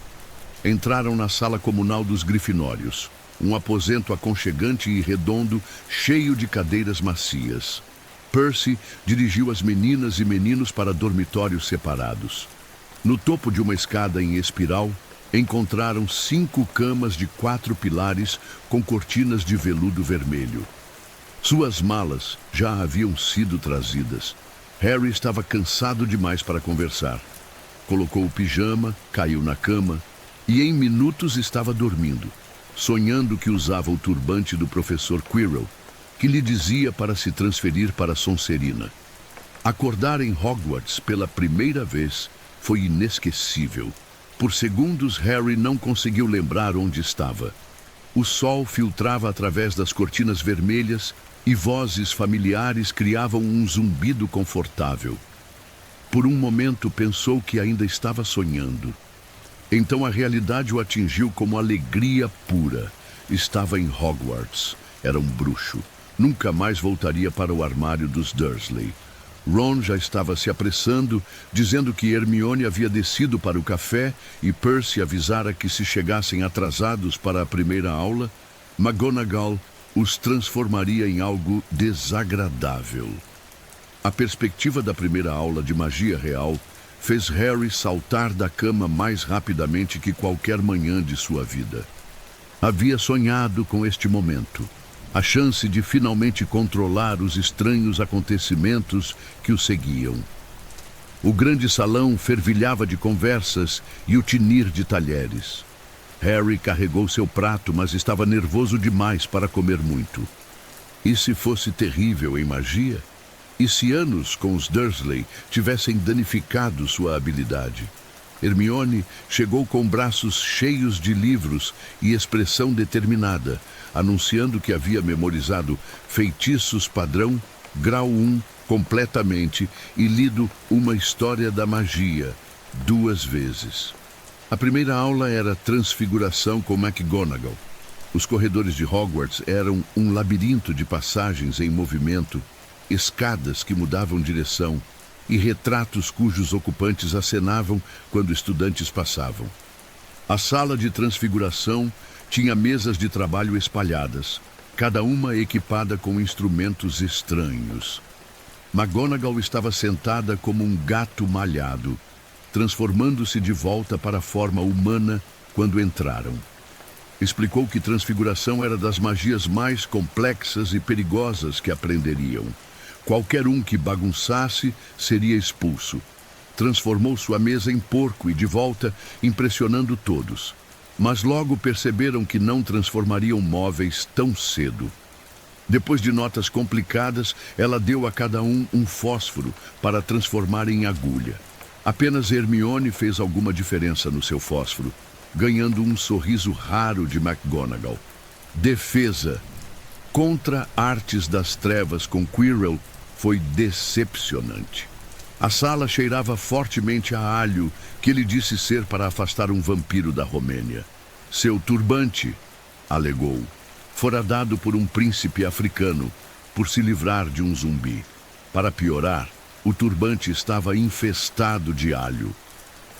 Entraram na sala comunal dos Grifinórios. Um aposento aconchegante e redondo, cheio de cadeiras macias. Percy dirigiu as meninas e meninos para dormitórios separados. No topo de uma escada em espiral, encontraram 5 camas de 4 pilares com cortinas de veludo vermelho. Suas malas já haviam sido trazidas. Harry estava cansado demais para conversar. Colocou o pijama, caiu na cama e em minutos estava dormindo, sonhando que usava o turbante do professor Quirrell, que lhe dizia para se transferir para Sonserina. Acordar em Hogwarts pela primeira vez foi inesquecível. Por segundos, Harry não conseguiu lembrar onde estava. O sol filtrava através das cortinas vermelhas e vozes familiares criavam um zumbido confortável. Por um momento pensou que ainda estava sonhando. Então a realidade o atingiu como alegria pura. Estava em Hogwarts. Era um bruxo. Nunca mais voltaria para o armário dos Dursley. Ron já estava se apressando, dizendo que Hermione havia descido para o café e Percy avisara que se chegassem atrasados para a primeira aula, McGonagall os transformaria em algo desagradável. A perspectiva da primeira aula de magia real fez Harry saltar da cama mais rapidamente que qualquer manhã de sua vida. Havia sonhado com este momento. A chance de finalmente controlar os estranhos acontecimentos que o seguiam. O grande salão fervilhava de conversas e o tinir de talheres. Harry carregou seu prato, mas estava nervoso demais para comer muito. E se fosse terrível em magia? E se anos com os Dursley tivessem danificado sua habilidade? Hermione chegou com braços cheios de livros e expressão determinada, anunciando que havia memorizado feitiços padrão, grau 1, completamente, e lido Uma História da Magia, 2 vezes. A primeira aula era Transfiguração com McGonagall. Os corredores de Hogwarts eram um labirinto de passagens em movimento, escadas que mudavam direção e retratos cujos ocupantes acenavam quando estudantes passavam. A sala de Transfiguração tinha mesas de trabalho espalhadas, cada uma equipada com instrumentos estranhos. McGonagall estava sentada como um gato malhado, transformando-se de volta para a forma humana quando entraram. Explicou que Transfiguração era das magias mais complexas e perigosas que aprenderiam. Qualquer um que bagunçasse seria expulso. Transformou sua mesa em porco e de volta, impressionando todos. Mas logo perceberam que não transformariam móveis tão cedo. Depois de notas complicadas, ela deu a cada um um fósforo para transformar em agulha. Apenas Hermione fez alguma diferença no seu fósforo. ganhando um sorriso raro de McGonagall. Defesa. Contra Artes das Trevas com Quirrell foi decepcionante. A sala cheirava fortemente a alho, que ele disse ser para afastar um vampiro da Romênia. Seu turbante, alegou, fora dado por um príncipe africano por se livrar de um zumbi. Para piorar, o turbante estava infestado de alho.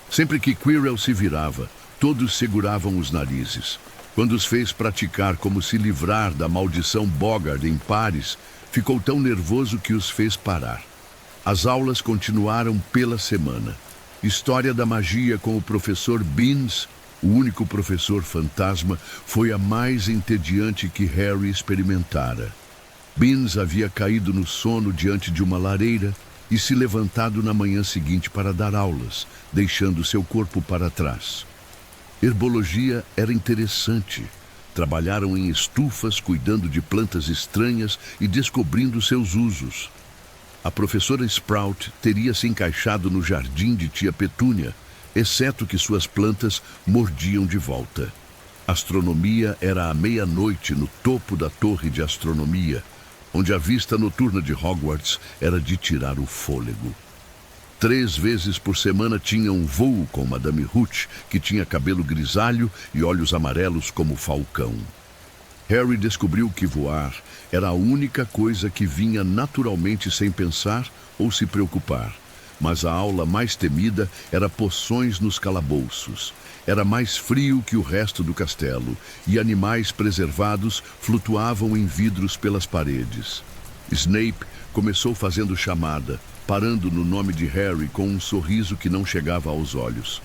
Sempre que Quirrell se virava, todos seguravam os narizes. Quando os fez praticar como se livrar da maldição Boggart em pares, ficou tão nervoso que os fez parar. As aulas continuaram pela semana. História da magia com o professor Binns, o único professor fantasma, foi a mais entediante que Harry experimentara. Binns havia caído no sono diante de uma lareira e se levantado na manhã seguinte para dar aulas, deixando seu corpo para trás. Herbologia era interessante. Trabalharam em estufas, cuidando de plantas estranhas e descobrindo seus usos. A professora Sprout teria se encaixado no jardim de tia Petúnia, exceto que suas plantas mordiam de volta. Astronomia era à meia-noite no topo da torre de astronomia, onde a vista noturna de Hogwarts era de tirar o fôlego. 3 vezes por semana tinha um voo com Madame Hooch, que tinha cabelo grisalho e olhos amarelos como falcão. Harry descobriu que voar era a única coisa que vinha naturalmente sem pensar ou se preocupar. Mas a aula mais temida era poções nos calabouços. Era mais frio que o resto do castelo, e animais preservados flutuavam em vidros pelas paredes. Snape começou fazendo chamada, parando no nome de Harry com um sorriso que não chegava aos olhos.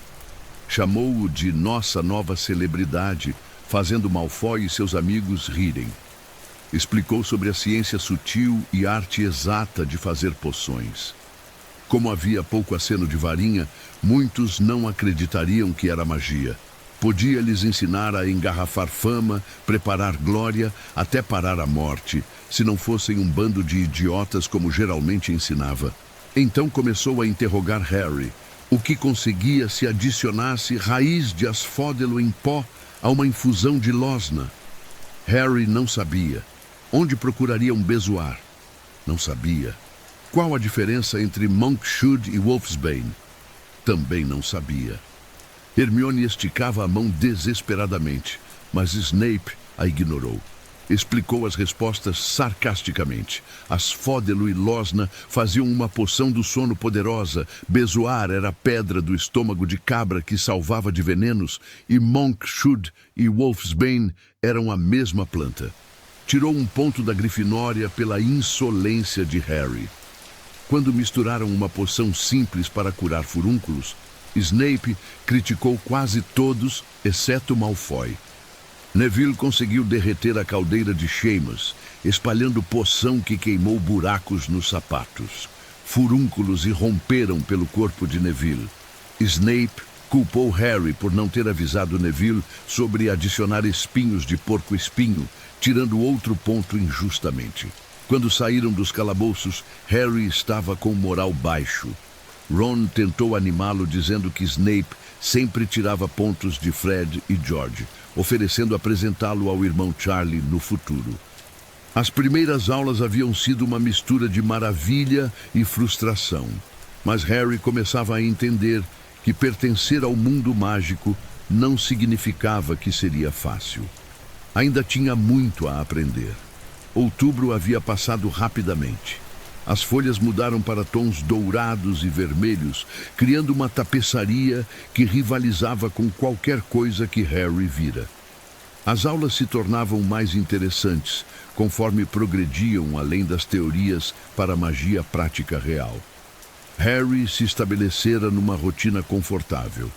Chamou-o de nossa nova celebridade, fazendo Malfoy e seus amigos rirem. Explicou sobre a ciência sutil e arte exata de fazer poções. Como havia pouco aceno de varinha, muitos não acreditariam que era magia. Podia lhes ensinar a engarrafar fama, preparar glória, até parar a morte, se não fossem um bando de idiotas como geralmente ensinava. Então começou a interrogar Harry, o que conseguia se adicionasse raiz de asfódelo em pó a uma infusão de losna. Harry não sabia. Onde procuraria um bezoar? Não sabia. Qual a diferença entre Monkshood e Wolfsbane? Também não sabia. Hermione esticava a mão desesperadamente, mas Snape a ignorou. Explicou as respostas sarcasticamente. Asfódelo e losna faziam uma poção do sono poderosa, bezoar era a pedra do estômago de cabra que salvava de venenos, e Monkshood e Wolfsbane eram a mesma planta. Tirou um ponto da Grifinória pela insolência de Harry. Quando misturaram uma poção simples para curar furúnculos, Snape criticou quase todos, exceto Malfoy. Neville conseguiu derreter a caldeira de Seamus, espalhando poção que queimou buracos nos sapatos. Furúnculos irromperam pelo corpo de Neville. Snape culpou Harry por não ter avisado Neville sobre adicionar espinhos de porco-espinho, tirando outro ponto injustamente. Quando saíram dos calabouços, Harry estava com moral baixo. Ron tentou animá-lo dizendo que Snape sempre tirava pontos de Fred e George, oferecendo apresentá-lo ao irmão Charlie no futuro. As primeiras aulas haviam sido uma mistura de maravilha e frustração, mas Harry começava a entender que pertencer ao mundo mágico não significava que seria fácil. Ainda tinha muito a aprender. Outubro havia passado rapidamente. As folhas mudaram para tons dourados e vermelhos, criando uma tapeçaria que rivalizava com qualquer coisa que Harry vira. As aulas se tornavam mais interessantes, conforme progrediam além das teorias para a magia prática real. Harry se estabelecera numa rotina confortável.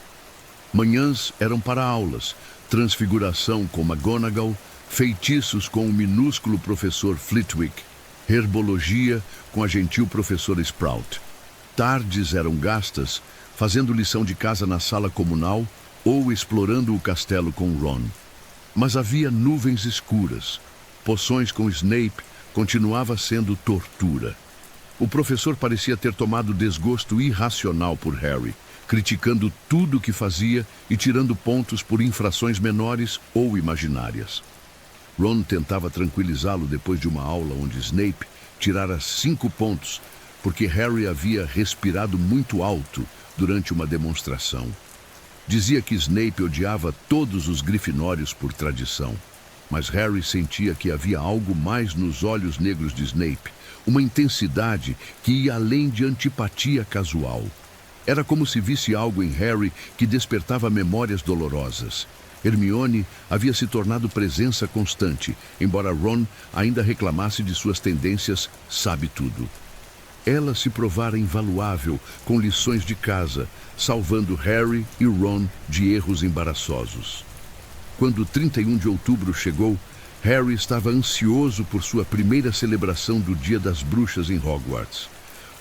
Manhãs eram para aulas, transfiguração com McGonagall, feitiços com o minúsculo professor Flitwick, herbologia com a gentil professora Sprout. Tardes eram gastas fazendo lição de casa na sala comunal ou explorando o castelo com Ron. Mas havia nuvens escuras. Poções com Snape continuava sendo tortura. O professor parecia ter tomado desgosto irracional por Harry, criticando tudo o que fazia e tirando pontos por infrações menores ou imaginárias. Ron tentava tranquilizá-lo depois de uma aula onde Snape tirara 5 pontos, porque Harry havia respirado muito alto durante uma demonstração. Dizia que Snape odiava todos os grifinórios por tradição, mas Harry sentia que havia algo mais nos olhos negros de Snape, uma intensidade que ia além de antipatia casual. Era como se visse algo em Harry que despertava memórias dolorosas. Hermione havia se tornado presença constante, embora Ron ainda reclamasse de suas tendências sabe-tudo. Ela se provara invaluável com lições de casa, salvando Harry e Ron de erros embaraçosos. Quando 31 de outubro chegou, Harry estava ansioso por sua primeira celebração do Dia das Bruxas em Hogwarts.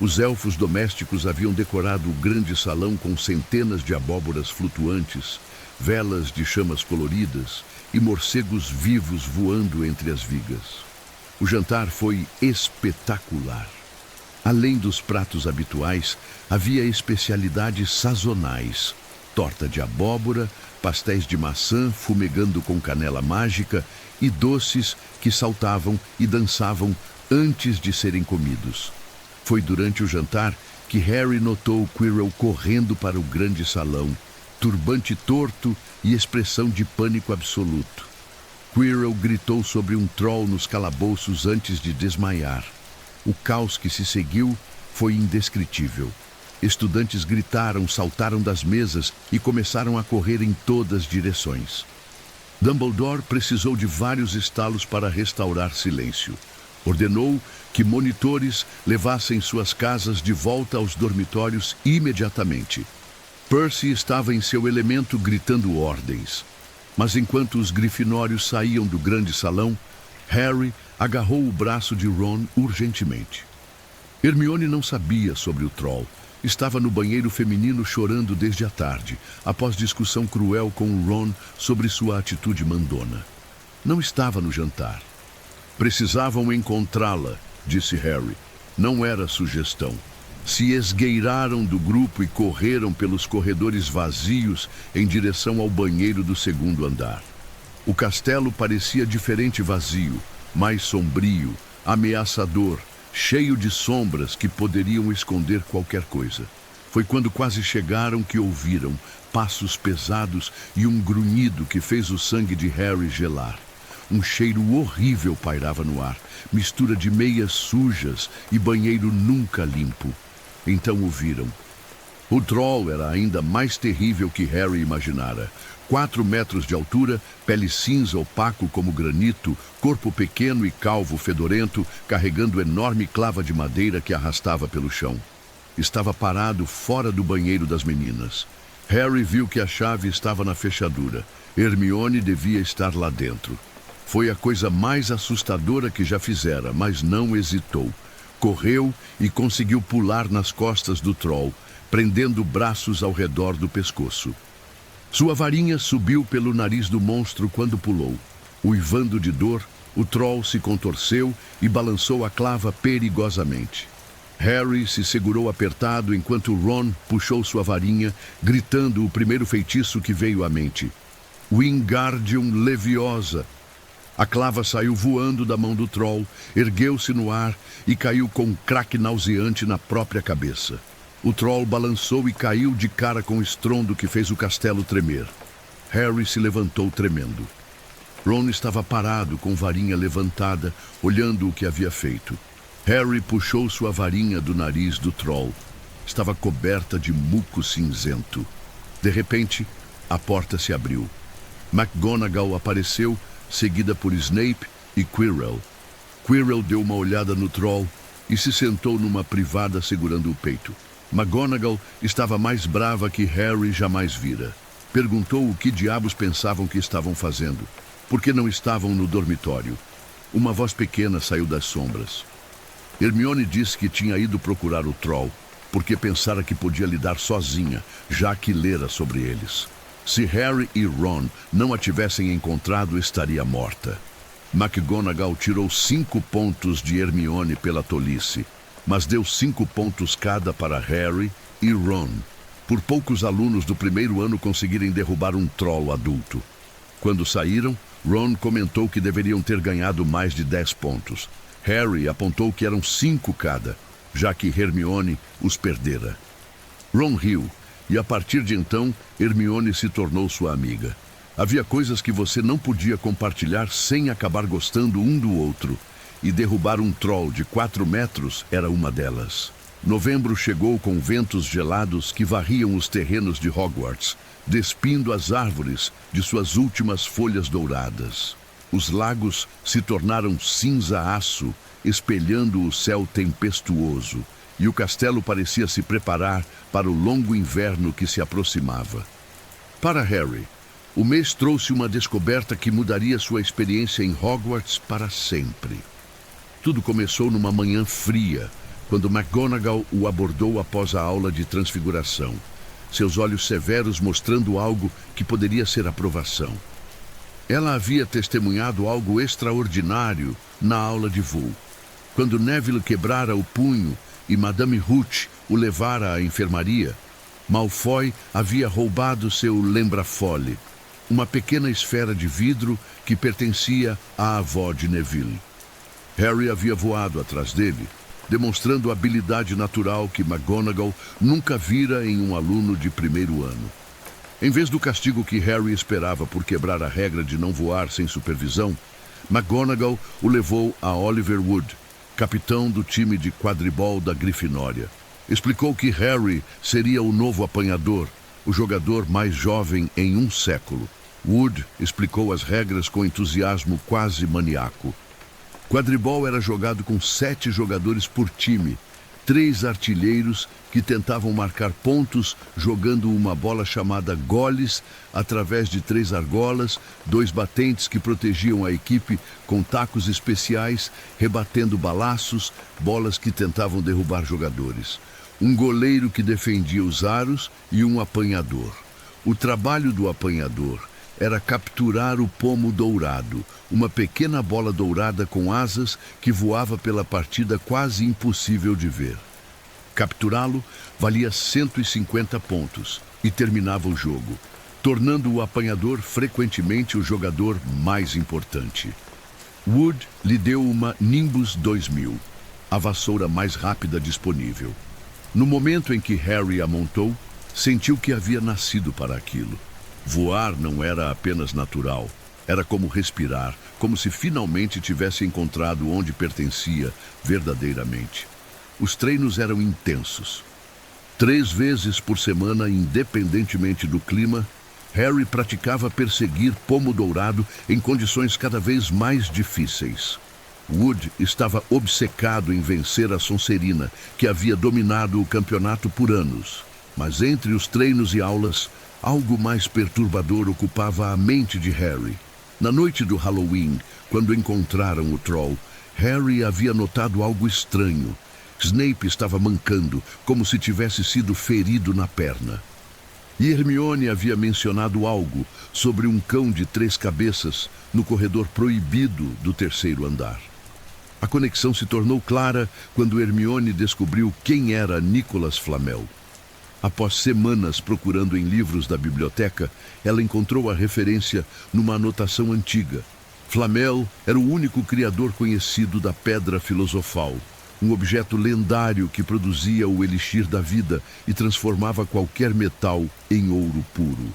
Os elfos domésticos haviam decorado o grande salão com centenas de abóboras flutuantes, velas de chamas coloridas e morcegos vivos voando entre as vigas. O jantar foi espetacular. Além dos pratos habituais, havia especialidades sazonais: torta de abóbora, pastéis de maçã fumegando com canela mágica e doces que saltavam e dançavam antes de serem comidos. Foi durante o jantar que Harry notou Quirrell correndo para o grande salão, turbante torto e expressão de pânico absoluto. Quirrell gritou sobre um troll nos calabouços antes de desmaiar. O caos que se seguiu foi indescritível. Estudantes gritaram, saltaram das mesas e começaram a correr em todas direções. Dumbledore precisou de vários estalos para restaurar silêncio. Ordenou que monitores levassem suas casas de volta aos dormitórios imediatamente. Percy estava em seu elemento gritando ordens. Mas enquanto os grifinórios saíam do grande salão, Harry agarrou o braço de Ron urgentemente. Hermione não sabia sobre o troll. Estava no banheiro feminino chorando desde a tarde, após discussão cruel com Ron sobre sua atitude mandona. Não estava no jantar. Precisavam encontrá-la, disse Harry. Não era sugestão. Se esgueiraram do grupo e correram pelos corredores vazios em direção ao banheiro do segundo andar. O castelo parecia diferente, vazio, mais sombrio, ameaçador, cheio de sombras que poderiam esconder qualquer coisa. Foi quando quase chegaram que ouviram passos pesados e um grunhido que fez o sangue de Harry gelar. Um cheiro horrível pairava no ar, mistura de meias sujas e banheiro nunca limpo. Então o viram. O troll era ainda mais terrível que Harry imaginara. 4 metros de altura, pele cinza opaco como granito, corpo pequeno e calvo fedorento, carregando enorme clava de madeira que arrastava pelo chão. Estava parado fora do banheiro das meninas. Harry viu que a chave estava na fechadura. Hermione devia estar lá dentro. Foi a coisa mais assustadora que já fizera, mas não hesitou. Correu e conseguiu pular nas costas do troll, prendendo braços ao redor do pescoço. Sua varinha subiu pelo nariz do monstro quando pulou. Uivando de dor, o troll se contorceu e balançou a clava perigosamente. Harry se segurou apertado enquanto Ron puxou sua varinha, gritando o primeiro feitiço que veio à mente. Wingardium Leviosa! A clava saiu voando da mão do troll, ergueu-se no ar e caiu com um craque nauseante na própria cabeça. O troll balançou e caiu de cara com o estrondo que fez o castelo tremer. Harry se levantou tremendo. Ron estava parado com varinha levantada, olhando o que havia feito. Harry puxou sua varinha do nariz do troll. Estava coberta de muco cinzento. De repente, a porta se abriu. McGonagall apareceu, seguida por Snape e Quirrell. Quirrell deu uma olhada no troll e se sentou numa privada segurando o peito. McGonagall estava mais brava que Harry jamais vira. Perguntou o que diabos pensavam que estavam fazendo. Por que não estavam no dormitório? Uma voz pequena saiu das sombras. Hermione disse que tinha ido procurar o troll, porque pensara que podia lidar sozinha, já que lera sobre eles. Se Harry e Ron não a tivessem encontrado, estaria morta. McGonagall tirou 5 pontos de Hermione pela tolice, mas deu 5 pontos cada para Harry e Ron. por poucos alunos do primeiro ano conseguirem derrubar um troll adulto. Quando saíram, Ron comentou que deveriam ter ganhado mais de 10 pontos. Harry apontou que eram 5 cada, já que Hermione os perdera. Ron riu, e a partir de então, Hermione se tornou sua amiga. Havia coisas que você não podia compartilhar sem acabar gostando um do outro, e derrubar um troll de 4 metros era uma delas. Novembro chegou com ventos gelados que varriam os terrenos de Hogwarts, despindo as árvores de suas últimas folhas douradas. Os lagos se tornaram cinza-aço, espelhando o céu tempestuoso, e o castelo parecia se preparar para o longo inverno que se aproximava. Para Harry, o mês trouxe uma descoberta que mudaria sua experiência em Hogwarts para sempre. Tudo começou numa manhã fria, quando McGonagall o abordou após a aula de transfiguração, seus olhos severos mostrando algo que poderia ser aprovação. Ela havia testemunhado algo extraordinário na aula de voo. Quando Neville quebrara o punho e Madame Hooch o levara à enfermaria, Malfoy havia roubado seu lembra-fole, uma pequena esfera de vidro que pertencia à avó de Neville. Harry havia voado atrás dele, demonstrando a habilidade natural que McGonagall nunca vira em um aluno de primeiro ano. Em vez do castigo que Harry esperava por quebrar a regra de não voar sem supervisão, McGonagall o levou a Oliver Wood, capitão do time de quadribol da Grifinória. Explicou que Harry seria o novo apanhador, o jogador mais jovem em um século. Wood explicou as regras com entusiasmo quase maníaco. Quadribol era jogado com 7 jogadores por time, 3 artilheiros que tentavam marcar pontos jogando uma bola chamada goles através de 3 argolas, 2 batentes que protegiam a equipe com tacos especiais, rebatendo balaços, bolas que tentavam derrubar jogadores. Um goleiro que defendia os aros e um apanhador. O trabalho do apanhador era capturar o pomo dourado, uma pequena bola dourada com asas que voava pela partida quase impossível de ver. Capturá-lo valia 150 pontos e terminava o jogo, tornando o apanhador frequentemente o jogador mais importante. Wood lhe deu uma Nimbus 2000, a vassoura mais rápida disponível. No momento em que Harry a montou, sentiu que havia nascido para aquilo. Voar não era apenas natural, era como respirar, como se finalmente tivesse encontrado onde pertencia verdadeiramente. Os treinos eram intensos. 3 vezes por semana, independentemente do clima, Harry praticava perseguir pomo dourado em condições cada vez mais difíceis. Wood estava obcecado em vencer a Sonserina, que havia dominado o campeonato por anos. Mas entre os treinos e aulas, algo mais perturbador ocupava a mente de Harry. Na noite do Halloween, quando encontraram o Troll, Harry havia notado algo estranho. Snape estava mancando, como se tivesse sido ferido na perna. E Hermione havia mencionado algo sobre um cão de 3 cabeças no corredor proibido do 3º andar. A conexão se tornou clara quando Hermione descobriu quem era Nicolas Flamel. Após semanas procurando em livros da biblioteca, ela encontrou a referência numa anotação antiga. Flamel era o único criador conhecido da Pedra Filosofal, um objeto lendário que produzia o elixir da vida e transformava qualquer metal em ouro puro.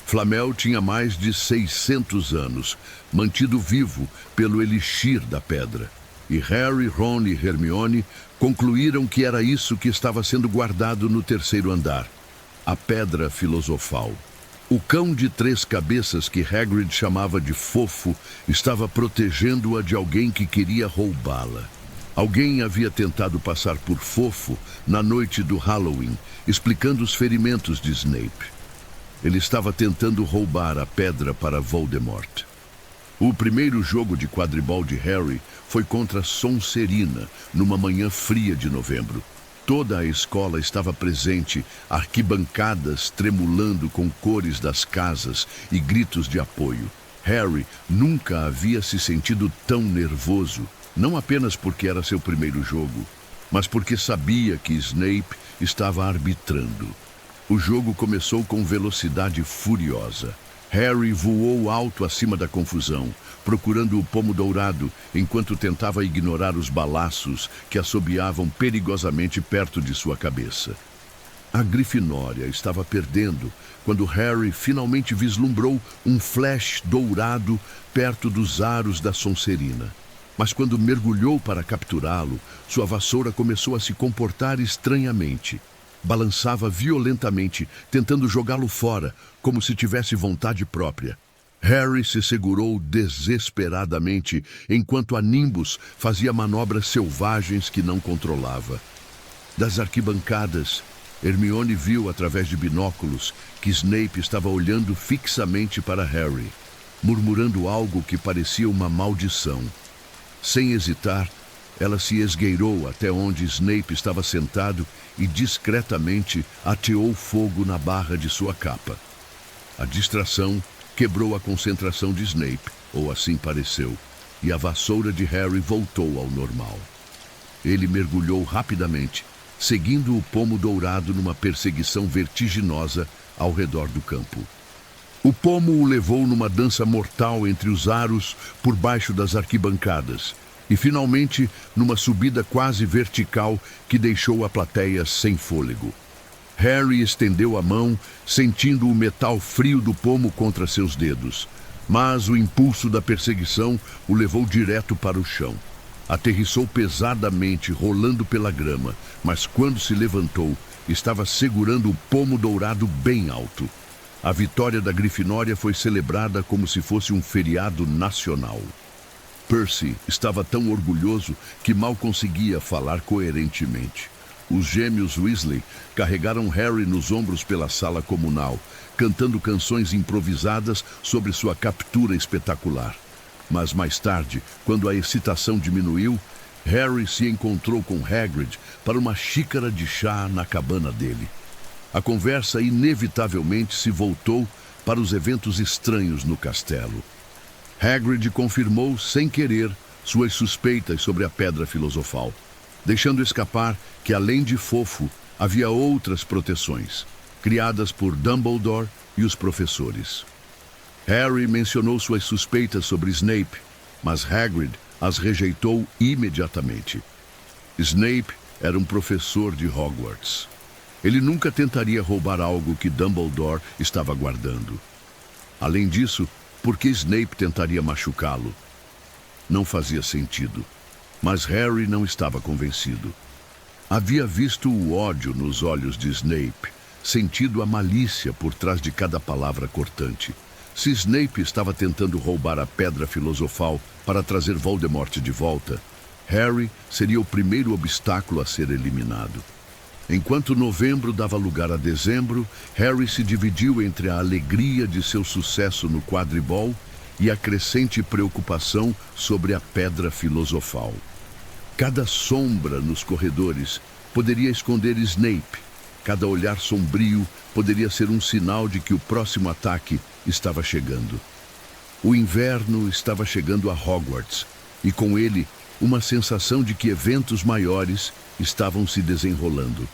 Flamel tinha mais de 600 anos, mantido vivo pelo elixir da pedra. E Harry, Ron e Hermione concluíram que era isso que estava sendo guardado no 3º andar, a Pedra Filosofal. O cão de 3 cabeças que Hagrid chamava de Fofo estava protegendo-a de alguém que queria roubá-la. Alguém havia tentado passar por Fofo na noite do Halloween, explicando os ferimentos de Snape. Ele estava tentando roubar a pedra para Voldemort. O primeiro jogo de quadribol de Harry foi contra Sonserina, numa manhã fria de novembro. Toda a escola estava presente, arquibancadas tremulando com cores das casas e gritos de apoio. Harry nunca havia se sentido tão nervoso, não apenas porque era seu primeiro jogo, mas porque sabia que Snape estava arbitrando. O jogo começou com velocidade furiosa. Harry voou alto acima da confusão, procurando o pomo dourado, enquanto tentava ignorar os balaços que assobiavam perigosamente perto de sua cabeça. A Grifinória estava perdendo quando Harry finalmente vislumbrou um flash dourado perto dos aros da Sonserina. Mas quando mergulhou para capturá-lo, sua vassoura começou a se comportar estranhamente. Balançava violentamente, tentando jogá-lo fora, como se tivesse vontade própria. Harry se segurou desesperadamente, enquanto a Nimbus fazia manobras selvagens que não controlava. Das arquibancadas, Hermione viu através de binóculos que Snape estava olhando fixamente para Harry, murmurando algo que parecia uma maldição. Sem hesitar, ela se esgueirou até onde Snape estava sentado e discretamente ateou fogo na barra de sua capa. A distração quebrou a concentração de Snape, ou assim pareceu, e a vassoura de Harry voltou ao normal. Ele mergulhou rapidamente, seguindo o pomo dourado numa perseguição vertiginosa ao redor do campo. O pomo o levou numa dança mortal entre os aros por baixo das arquibancadas, e finalmente numa subida quase vertical que deixou a plateia sem fôlego. Harry estendeu a mão, sentindo o metal frio do pomo contra seus dedos, mas o impulso da perseguição o levou direto para o chão. Aterrissou pesadamente, rolando pela grama, mas quando se levantou, estava segurando o pomo dourado bem alto. A vitória da Grifinória foi celebrada como se fosse um feriado nacional. Percy estava tão orgulhoso que mal conseguia falar coerentemente. Os gêmeos Weasley carregaram Harry nos ombros pela sala comunal, cantando canções improvisadas sobre sua captura espetacular. Mas mais tarde, quando a excitação diminuiu, Harry se encontrou com Hagrid para uma xícara de chá na cabana dele. A conversa inevitavelmente se voltou para os eventos estranhos no castelo. Hagrid confirmou, sem querer, suas suspeitas sobre a Pedra Filosofal, deixando escapar que, além de fofo, havia outras proteções, criadas por Dumbledore e os professores. Harry mencionou suas suspeitas sobre Snape, mas Hagrid as rejeitou imediatamente. Snape era um professor de Hogwarts. Ele nunca tentaria roubar algo que Dumbledore estava guardando. Além disso, por que Snape tentaria machucá-lo? Não fazia sentido, mas Harry não estava convencido. Havia visto o ódio nos olhos de Snape, sentido a malícia por trás de cada palavra cortante. Se Snape estava tentando roubar a Pedra Filosofal para trazer Voldemort de volta, Harry seria o primeiro obstáculo a ser eliminado. Enquanto novembro dava lugar a dezembro, Harry se dividiu entre a alegria de seu sucesso no quadribol e a crescente preocupação sobre a Pedra Filosofal. Cada sombra nos corredores poderia esconder Snape. Cada olhar sombrio poderia ser um sinal de que o próximo ataque estava chegando. O inverno estava chegando a Hogwarts, e com ele uma sensação de que eventos maiores estavam se desenrolando.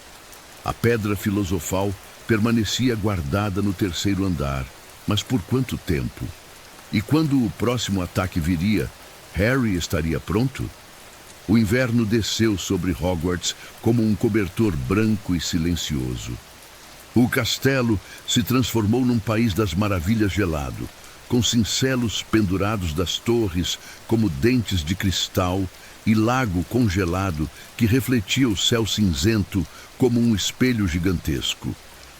A Pedra Filosofal permanecia guardada no terceiro andar, mas por quanto tempo? E quando o próximo ataque viria, Harry estaria pronto? O inverno desceu sobre Hogwarts como um cobertor branco e silencioso. O castelo se transformou num país das maravilhas gelado, com cincelos pendurados das torres como dentes de cristal e lago congelado que refletia o céu cinzento como um espelho gigantesco.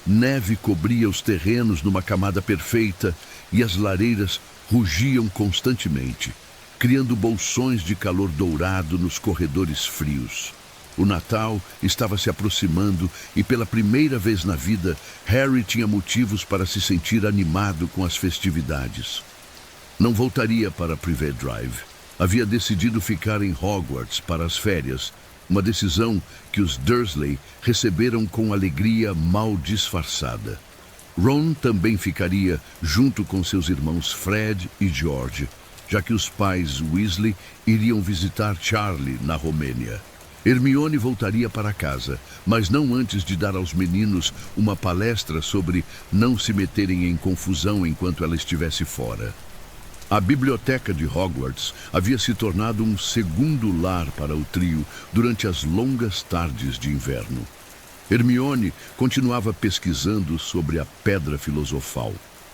Neve cobria os terrenos numa camada perfeita e as lareiras rugiam constantemente, criando bolsões de calor dourado nos corredores frios. O Natal estava se aproximando e, pela primeira vez na vida, Harry tinha motivos para se sentir animado com as festividades. Não voltaria para Privet Drive. Havia decidido ficar em Hogwarts para as férias, uma decisão que os Dursley receberam com alegria mal disfarçada. Ron também ficaria junto com seus irmãos Fred e George, já que os pais Weasley iriam visitar Charlie na Romênia. Hermione voltaria para casa, mas não antes de dar aos meninos uma palestra sobre não se meterem em confusão enquanto ela estivesse fora. A biblioteca de Hogwarts havia se tornado um segundo lar para o trio durante as longas tardes de inverno. Hermione continuava pesquisando sobre a Pedra Filosofal,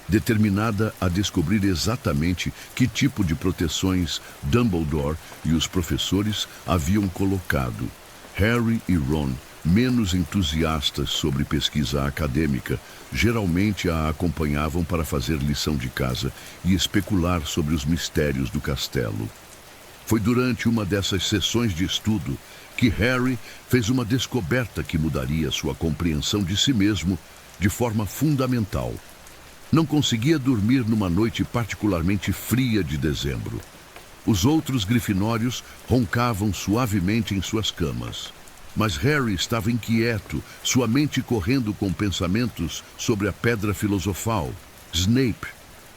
determinada a descobrir exatamente que tipo de proteções Dumbledore e os professores haviam colocado. Harry e Ron, menos entusiastas sobre pesquisa acadêmica, geralmente a acompanhavam para fazer lição de casa e especular sobre os mistérios do castelo. Foi durante uma dessas sessões de estudo que Harry fez uma descoberta que mudaria sua compreensão de si mesmo de forma fundamental. Não conseguia dormir numa noite particularmente fria de dezembro. Os outros grifinórios roncavam suavemente em suas camas. Mas Harry estava inquieto, sua mente correndo com pensamentos sobre a Pedra Filosofal, Snape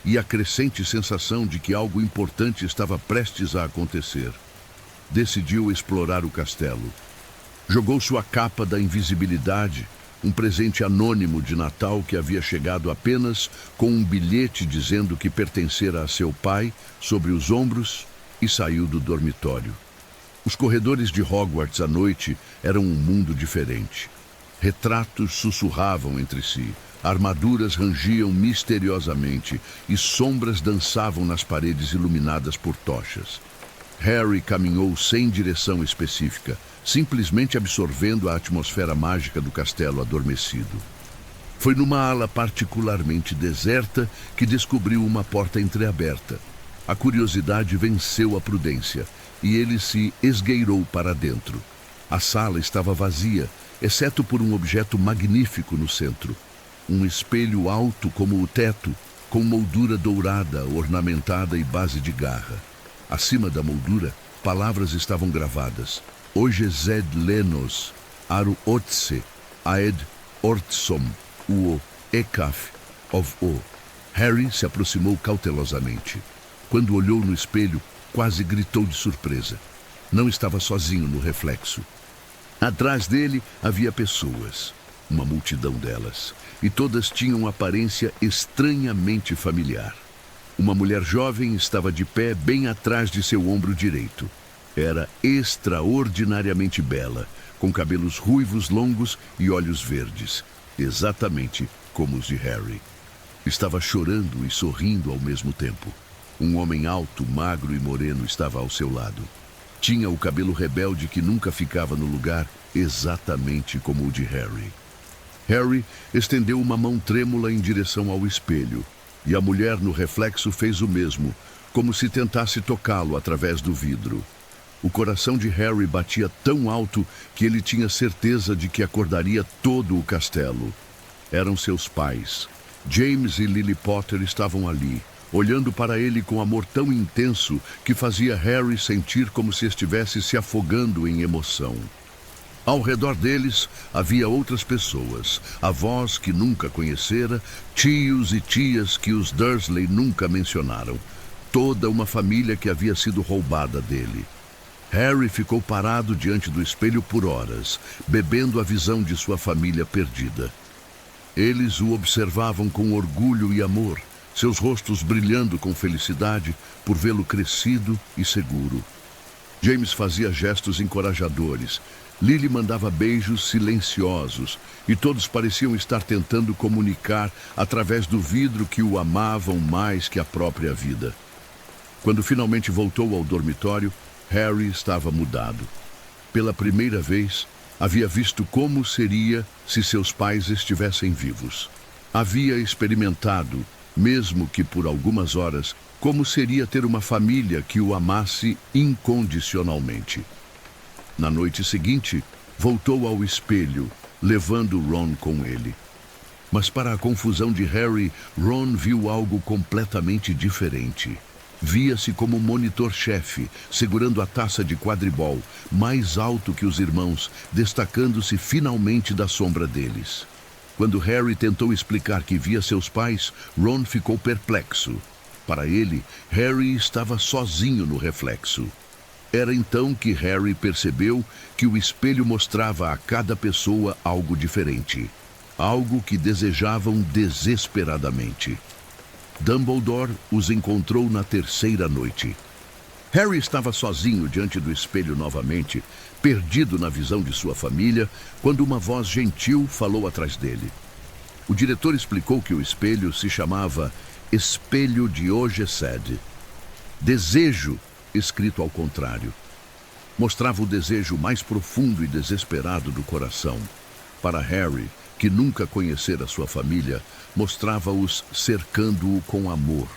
e a crescente sensação de que algo importante estava prestes a acontecer. Decidiu explorar o castelo. Jogou sua capa da invisibilidade, um presente anônimo de Natal que havia chegado apenas com um bilhete dizendo que pertencera a seu pai, sobre os ombros, e saiu do dormitório. Os corredores de Hogwarts à noite eram um mundo diferente. Retratos sussurravam entre si, armaduras rangiam misteriosamente e sombras dançavam nas paredes iluminadas por tochas. Harry caminhou sem direção específica, simplesmente absorvendo a atmosfera mágica do castelo adormecido. Foi numa ala particularmente deserta que descobriu uma porta entreaberta. A curiosidade venceu a prudência e ele se esgueirou para dentro. A sala estava vazia, exceto por um objeto magnífico no centro. Um espelho alto como o teto, com moldura dourada, ornamentada e base de garra. Acima da moldura, palavras estavam gravadas. Hoje Zed Lenos, Aru Otse, Aed Ortsom, Uo, Ekaf, of O. Harry se aproximou cautelosamente. Quando olhou no espelho, quase gritou de surpresa. Não estava sozinho no reflexo. Atrás dele havia pessoas, uma multidão delas, e todas tinham aparência estranhamente familiar. Uma mulher jovem estava de pé bem atrás de seu ombro direito. Era extraordinariamente bela, com cabelos ruivos longos e olhos verdes, exatamente como os de Harry. Estava chorando e sorrindo ao mesmo tempo. Um homem alto, magro e moreno estava ao seu lado. Tinha o cabelo rebelde que nunca ficava no lugar, exatamente como o de Harry. Harry estendeu uma mão trêmula em direção ao espelho, e a mulher no reflexo fez o mesmo, como se tentasse tocá-lo através do vidro. O coração de Harry batia tão alto que ele tinha certeza de que acordaria todo o castelo. Eram seus pais. James e Lily Potter estavam ali, olhando para ele com amor tão intenso que fazia Harry sentir como se estivesse se afogando em emoção. Ao redor deles havia outras pessoas, avós que nunca conhecera, tios e tias que os Dursley nunca mencionaram. Toda uma família que havia sido roubada dele. Harry ficou parado diante do espelho por horas, bebendo a visão de sua família perdida. Eles o observavam com orgulho e amor, seus rostos brilhando com felicidade por vê-lo crescido e seguro. James fazia gestos encorajadores, Lily mandava beijos silenciosos e todos pareciam estar tentando comunicar através do vidro que o amavam mais que a própria vida. Quando finalmente voltou ao dormitório, Harry estava mudado. Pela primeira vez, havia visto como seria se seus pais estivessem vivos. Havia experimentado, mesmo que por algumas horas, como seria ter uma família que o amasse incondicionalmente. Na noite seguinte, voltou ao espelho, levando Ron com ele. Mas para a confusão de Harry, Ron viu algo completamente diferente. Via-se como monitor-chefe, segurando a taça de quadribol, mais alto que os irmãos, destacando-se finalmente da sombra deles. Quando Harry tentou explicar que via seus pais, Ron ficou perplexo. Para ele, Harry estava sozinho no reflexo. Era então que Harry percebeu que o espelho mostrava a cada pessoa algo diferente, algo que desejavam desesperadamente. Dumbledore os encontrou na terceira noite. Harry estava sozinho diante do espelho novamente, perdido na visão de sua família, quando uma voz gentil falou atrás dele. O diretor explicou que o espelho se chamava Espelho de Ogesed. Desejo, escrito ao contrário. Mostrava o desejo mais profundo e desesperado do coração. Para Harry, que nunca conhecera sua família, mostrava-os cercando-o com amor.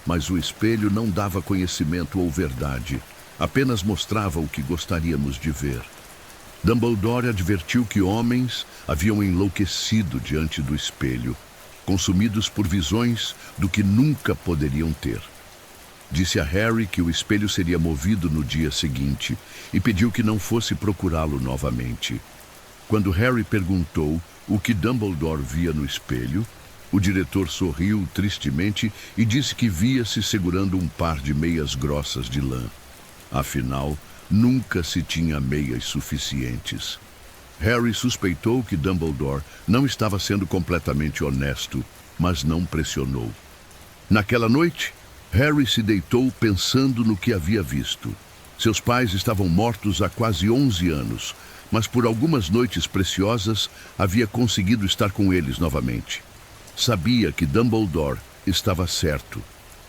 Mas o espelho não dava conhecimento ou verdade, apenas mostrava o que gostaríamos de ver. Dumbledore advertiu que homens haviam enlouquecido diante do espelho, consumidos por visões do que nunca poderiam ter. Disse a Harry que o espelho seria movido no dia seguinte e pediu que não fosse procurá-lo novamente. Quando Harry perguntou o que Dumbledore via no espelho, o diretor sorriu tristemente e disse que via-se segurando um par de meias grossas de lã. Afinal, nunca se tinha meias suficientes. Harry suspeitou que Dumbledore não estava sendo completamente honesto, mas não pressionou. Naquela noite, Harry se deitou pensando no que havia visto. Seus pais estavam mortos há quase 11 anos, mas por algumas noites preciosas havia conseguido estar com eles novamente. Sabia que Dumbledore estava certo.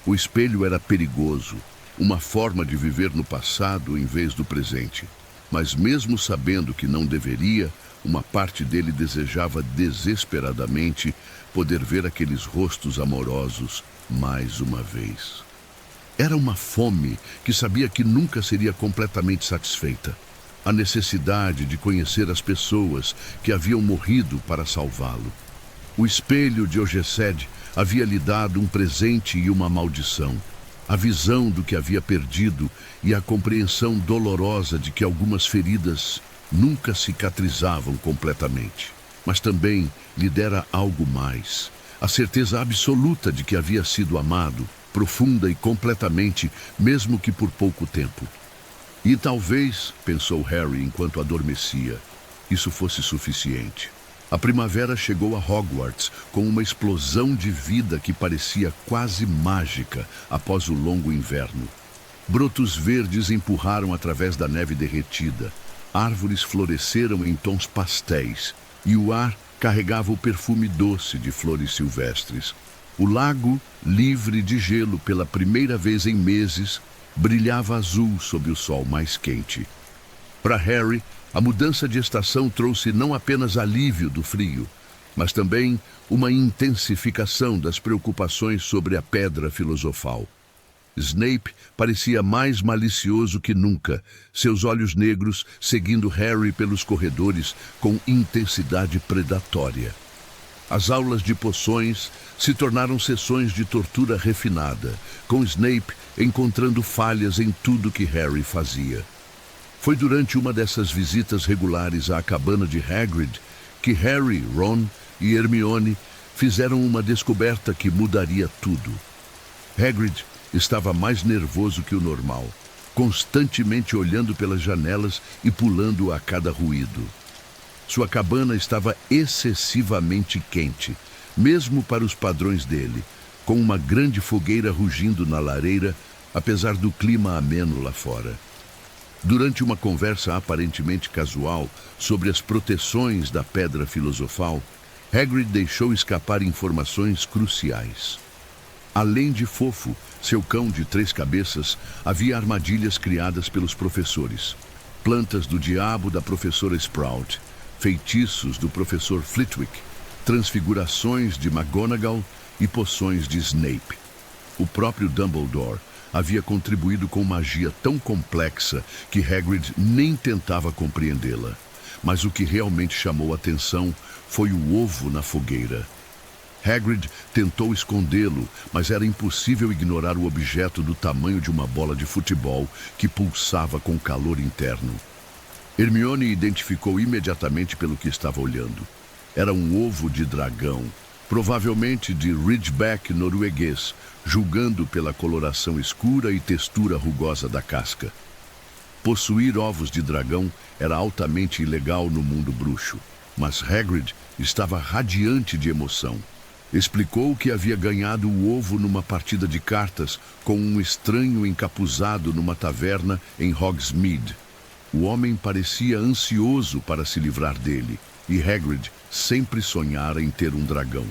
O espelho era perigoso, uma forma de viver no passado em vez do presente. Mas mesmo sabendo que não deveria, uma parte dele desejava desesperadamente poder ver aqueles rostos amorosos mais uma vez. Era uma fome que sabia que nunca seria completamente satisfeita. A necessidade de conhecer as pessoas que haviam morrido para salvá-lo. O espelho de Ogesed havia lhe dado um presente e uma maldição. A visão do que havia perdido e a compreensão dolorosa de que algumas feridas nunca cicatrizavam completamente. Mas também lhe dera algo mais. A certeza absoluta de que havia sido amado, profunda e completamente, mesmo que por pouco tempo. E talvez, pensou Harry enquanto adormecia, isso fosse suficiente. A primavera chegou a Hogwarts com uma explosão de vida que parecia quase mágica após o longo inverno. Brotos verdes empurraram através da neve derretida, árvores floresceram em tons pastéis e o ar carregava o perfume doce de flores silvestres. O lago, livre de gelo pela primeira vez em meses, brilhava azul sob o sol mais quente. Para Harry, a mudança de estação trouxe não apenas alívio do frio, mas também uma intensificação das preocupações sobre a pedra filosofal. Snape parecia mais malicioso que nunca, seus olhos negros seguindo Harry pelos corredores com intensidade predatória. As aulas de poções se tornaram sessões de tortura refinada, com Snape encontrando falhas em tudo que Harry fazia. Foi durante uma dessas visitas regulares à cabana de Hagrid que Harry, Ron e Hermione fizeram uma descoberta que mudaria tudo. Hagrid estava mais nervoso que o normal, constantemente olhando pelas janelas e pulando a cada ruído. Sua cabana estava excessivamente quente, mesmo para os padrões dele, com uma grande fogueira rugindo na lareira, apesar do clima ameno lá fora. Durante uma conversa aparentemente casual sobre as proteções da pedra filosofal, Hagrid deixou escapar informações cruciais. Além de Fofo, seu cão de 3 cabeças, havia armadilhas criadas pelos professores. Plantas do diabo da professora Sprout, feitiços do professor Flitwick, transfigurações de McGonagall e poções de Snape. O próprio Dumbledore havia contribuído com magia tão complexa que Hagrid nem tentava compreendê-la. Mas o que realmente chamou atenção foi o ovo na fogueira. Hagrid tentou escondê-lo, mas era impossível ignorar o objeto do tamanho de uma bola de futebol que pulsava com calor interno. Hermione identificou imediatamente pelo que estava olhando. Era um ovo de dragão, provavelmente de Ridgeback norueguês, julgando pela coloração escura e textura rugosa da casca. Possuir ovos de dragão era altamente ilegal no mundo bruxo, mas Hagrid estava radiante de emoção. Explicou que havia ganhado o ovo numa partida de cartas com um estranho encapuzado numa taverna em Hogsmeade. O homem parecia ansioso para se livrar dele, e Hagrid sempre sonhara em ter um dragão.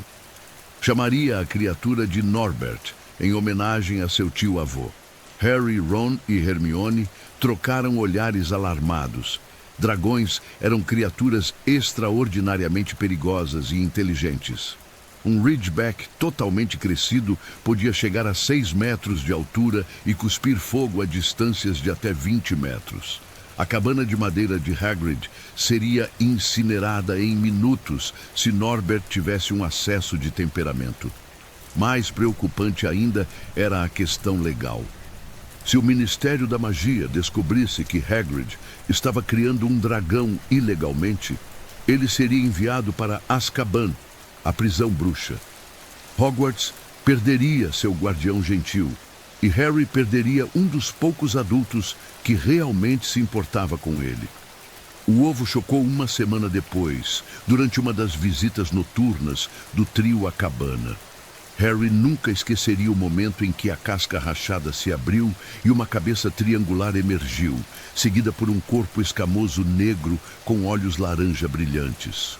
Chamaria a criatura de Norbert, em homenagem a seu tio-avô. Harry, Ron e Hermione trocaram olhares alarmados. Dragões eram criaturas extraordinariamente perigosas e inteligentes. Um Ridgeback totalmente crescido podia chegar a 6 metros de altura e cuspir fogo a distâncias de até 20 metros. A cabana de madeira de Hagrid seria incinerada em minutos se Norbert tivesse um acesso de temperamento. Mais preocupante ainda era a questão legal. Se o Ministério da Magia descobrisse que Hagrid estava criando um dragão ilegalmente, ele seria enviado para Azkaban, a prisão bruxa. Hogwarts perderia seu guardião gentil e Harry perderia um dos poucos adultos que realmente se importava com ele. O ovo chocou uma semana depois, durante uma das visitas noturnas do trio à cabana. Harry nunca esqueceria o momento em que a casca rachada se abriu e uma cabeça triangular emergiu, seguida por um corpo escamoso negro com olhos laranja brilhantes.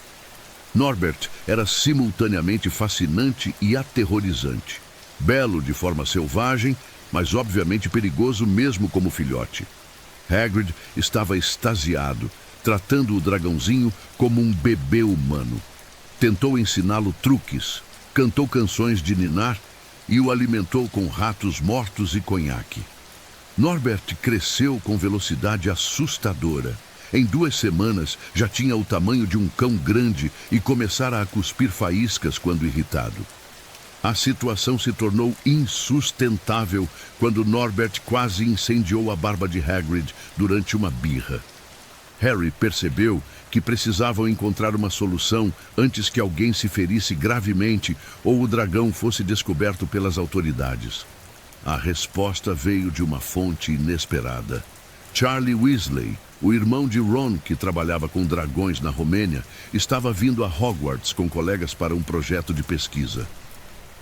Norbert era simultaneamente fascinante e aterrorizante. Belo de forma selvagem, mas obviamente perigoso mesmo como filhote. Hagrid estava extasiado, tratando o dragãozinho como um bebê humano. Tentou ensiná-lo truques, cantou canções de ninar e o alimentou com ratos mortos e conhaque. Norbert cresceu com velocidade assustadora. Em 2 semanas já tinha o tamanho de um cão grande e começara a cuspir faíscas quando irritado. A situação se tornou insustentável quando Norbert quase incendiou a barba de Hagrid durante uma birra. Harry percebeu que precisavam encontrar uma solução antes que alguém se ferisse gravemente ou o dragão fosse descoberto pelas autoridades. A resposta veio de uma fonte inesperada. Charlie Weasley, o irmão de Ron, que trabalhava com dragões na Romênia, estava vindo a Hogwarts com colegas para um projeto de pesquisa.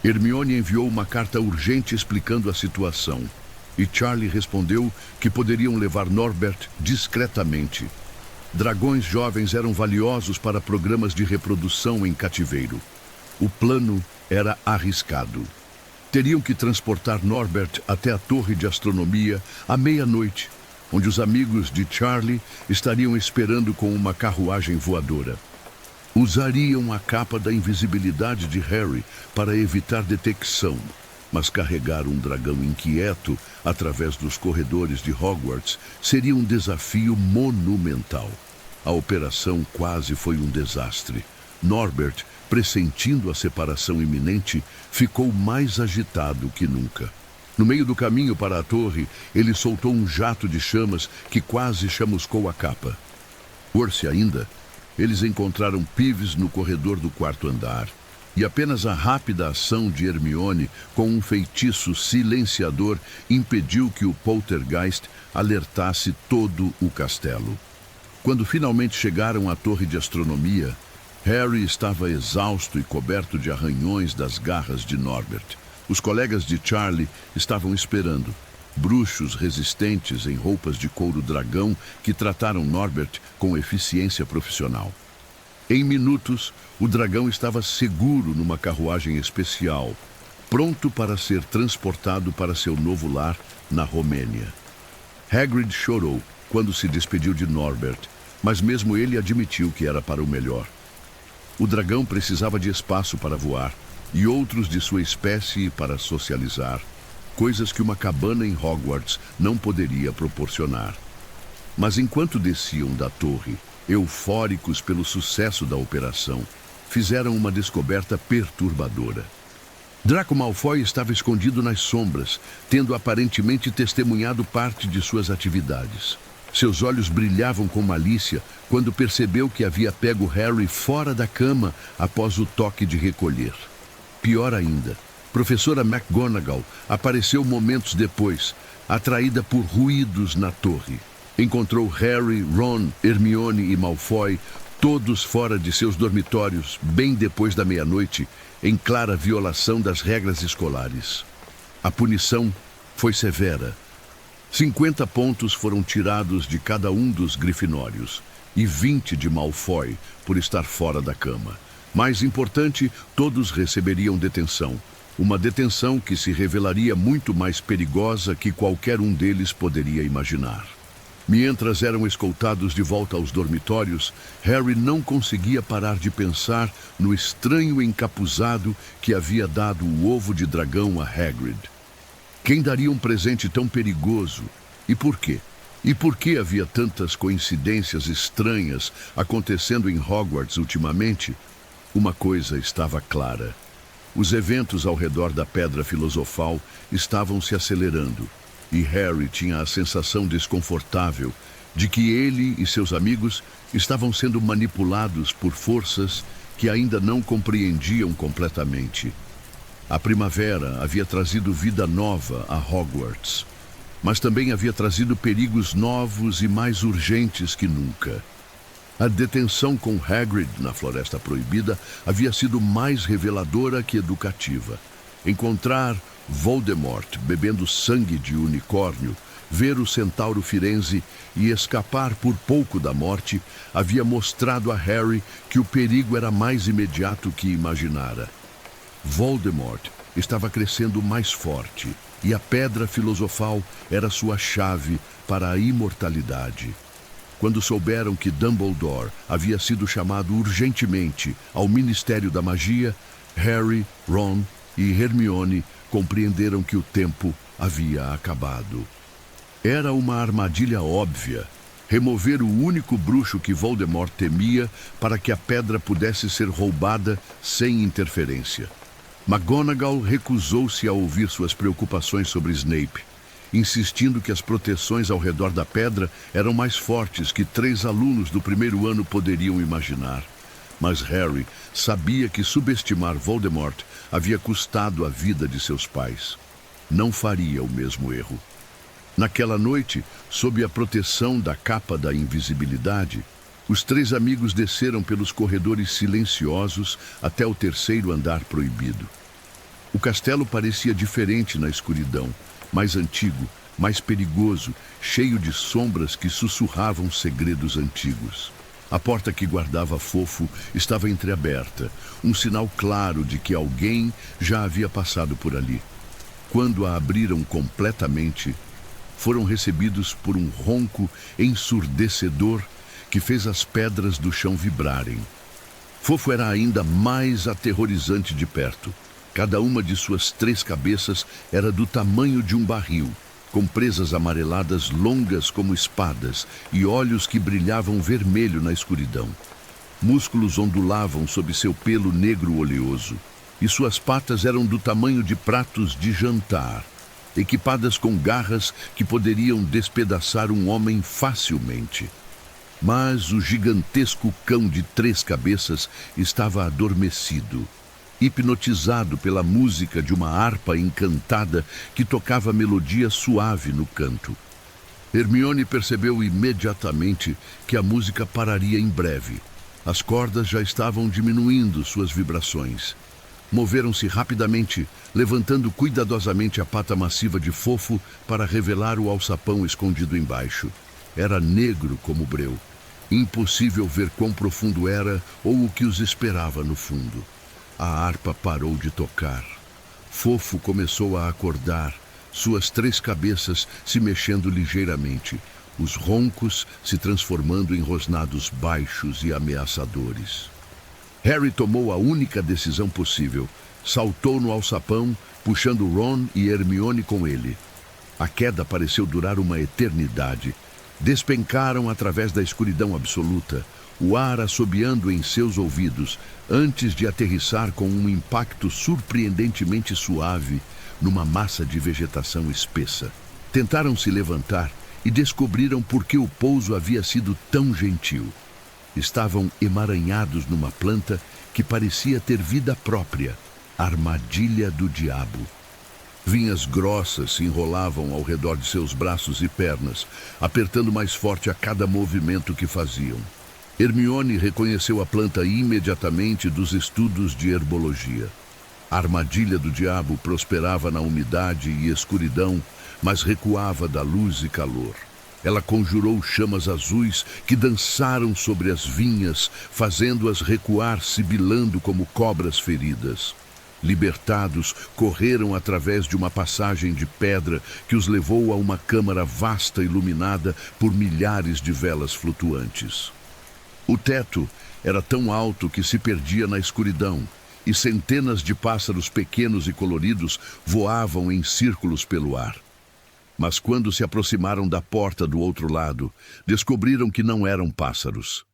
Hermione enviou uma carta urgente explicando a situação, e Charlie respondeu que poderiam levar Norbert discretamente. Dragões jovens eram valiosos para programas de reprodução em cativeiro. O plano era arriscado. Teriam que transportar Norbert até a torre de astronomia à meia-noite, onde os amigos de Charlie estariam esperando com uma carruagem voadora. Usariam a capa da invisibilidade de Harry para evitar detecção, mas carregar um dragão inquieto através dos corredores de Hogwarts seria um desafio monumental. A operação quase foi um desastre. Norbert, pressentindo a separação iminente, ficou mais agitado que nunca. No meio do caminho para a torre, ele soltou um jato de chamas que quase chamuscou a capa. Por-se ainda, eles encontraram Peeves no corredor do 4º andar, e apenas a rápida ação de Hermione com um feitiço silenciador impediu que o poltergeist alertasse todo o castelo. Quando finalmente chegaram à torre de astronomia, Harry estava exausto e coberto de arranhões das garras de Norbert. Os colegas de Charlie estavam esperando, bruxos resistentes em roupas de couro dragão que trataram Norbert com eficiência profissional. Em minutos, o dragão estava seguro numa carruagem especial, pronto para ser transportado para seu novo lar na Romênia. Hagrid chorou quando se despediu de Norbert, mas mesmo ele admitiu que era para o melhor. O dragão precisava de espaço para voar e outros de sua espécie para socializar, coisas que uma cabana em Hogwarts não poderia proporcionar. Mas enquanto desciam da torre, eufóricos pelo sucesso da operação, fizeram uma descoberta perturbadora. Draco Malfoy estava escondido nas sombras, tendo aparentemente testemunhado parte de suas atividades. Seus olhos brilhavam com malícia quando percebeu que havia pego Harry fora da cama após o toque de recolher. Pior ainda, professora McGonagall apareceu momentos depois, atraída por ruídos na torre. Encontrou Harry, Ron, Hermione e Malfoy, todos fora de seus dormitórios, bem depois da meia-noite, em clara violação das regras escolares. A punição foi severa. 50 pontos foram tirados de cada um dos grifinórios e 20 de Malfoy por estar fora da cama. Mais importante, todos receberiam detenção. Uma detenção que se revelaria muito mais perigosa que qualquer um deles poderia imaginar. Mientras eram escoltados de volta aos dormitórios, Harry não conseguia parar de pensar no estranho encapuzado que havia dado o ovo de dragão a Hagrid. Quem daria um presente tão perigoso? E por quê? E por que havia tantas coincidências estranhas acontecendo em Hogwarts ultimamente? Uma coisa estava clara. Os eventos ao redor da Pedra Filosofal estavam se acelerando, e Harry tinha a sensação desconfortável de que ele e seus amigos estavam sendo manipulados por forças que ainda não compreendiam completamente. A primavera havia trazido vida nova a Hogwarts, mas também havia trazido perigos novos e mais urgentes que nunca. A detenção com Hagrid na Floresta Proibida havia sido mais reveladora que educativa. Encontrar Voldemort bebendo sangue de unicórnio, ver o centauro Firenze e escapar por pouco da morte havia mostrado a Harry que o perigo era mais imediato que imaginara. Voldemort estava crescendo mais forte e a Pedra Filosofal era sua chave para a imortalidade. Quando souberam que Dumbledore havia sido chamado urgentemente ao Ministério da Magia, Harry, Ron e Hermione compreenderam que o tempo havia acabado. Era uma armadilha óbvia, remover o único bruxo que Voldemort temia para que a pedra pudesse ser roubada sem interferência. McGonagall recusou-se a ouvir suas preocupações sobre Snape, insistindo que as proteções ao redor da pedra eram mais fortes que 3 alunos do primeiro ano poderiam imaginar. Mas Harry sabia que subestimar Voldemort havia custado a vida de seus pais. Não faria o mesmo erro. Naquela noite, sob a proteção da capa da invisibilidade, os 3 amigos desceram pelos corredores silenciosos até o 3º andar proibido. O castelo parecia diferente na escuridão, mais antigo, mais perigoso, cheio de sombras que sussurravam segredos antigos. A porta que guardava Fofo estava entreaberta, um sinal claro de que alguém já havia passado por ali. Quando a abriram completamente, foram recebidos por um ronco ensurdecedor que fez as pedras do chão vibrarem. Fofo era ainda mais aterrorizante de perto. Cada uma de suas 3 cabeças era do tamanho de um barril, com presas amareladas longas como espadas e olhos que brilhavam vermelho na escuridão. Músculos ondulavam sob seu pelo negro oleoso, e suas patas eram do tamanho de pratos de jantar, equipadas com garras que poderiam despedaçar um homem facilmente. Mas o gigantesco cão de 3 cabeças estava adormecido, hipnotizado pela música de uma harpa encantada que tocava melodia suave no canto. Hermione percebeu imediatamente que a música pararia em breve. As cordas já estavam diminuindo suas vibrações. Moveram-se rapidamente, levantando cuidadosamente a pata massiva de Fofo para revelar o alçapão escondido embaixo. Era negro como breu. Impossível ver quão profundo era ou o que os esperava no fundo. A harpa parou de tocar. Fofo começou a acordar, suas 3 cabeças se mexendo ligeiramente, os roncos se transformando em rosnados baixos e ameaçadores. Harry tomou a única decisão possível. Saltou no alçapão, puxando Ron e Hermione com ele. A queda pareceu durar uma eternidade. Despencaram através da escuridão absoluta, o ar assobiando em seus ouvidos, antes de aterrissar com um impacto surpreendentemente suave numa massa de vegetação espessa. Tentaram se levantar e descobriram por que o pouso havia sido tão gentil. Estavam emaranhados numa planta que parecia ter vida própria, armadilha do diabo. Vinhas grossas se enrolavam ao redor de seus braços e pernas, apertando mais forte a cada movimento que faziam. Hermione reconheceu a planta imediatamente dos estudos de herbologia. A armadilha do diabo prosperava na umidade e escuridão, mas recuava da luz e calor. Ela conjurou chamas azuis que dançaram sobre as vinhas, fazendo-as recuar, sibilando como cobras feridas. Libertados, correram através de uma passagem de pedra que os levou a uma câmara vasta iluminada por milhares de velas flutuantes. O teto era tão alto que se perdia na escuridão, e centenas de pássaros pequenos e coloridos voavam em círculos pelo ar. Mas quando se aproximaram da porta do outro lado, descobriram que não eram pássaros.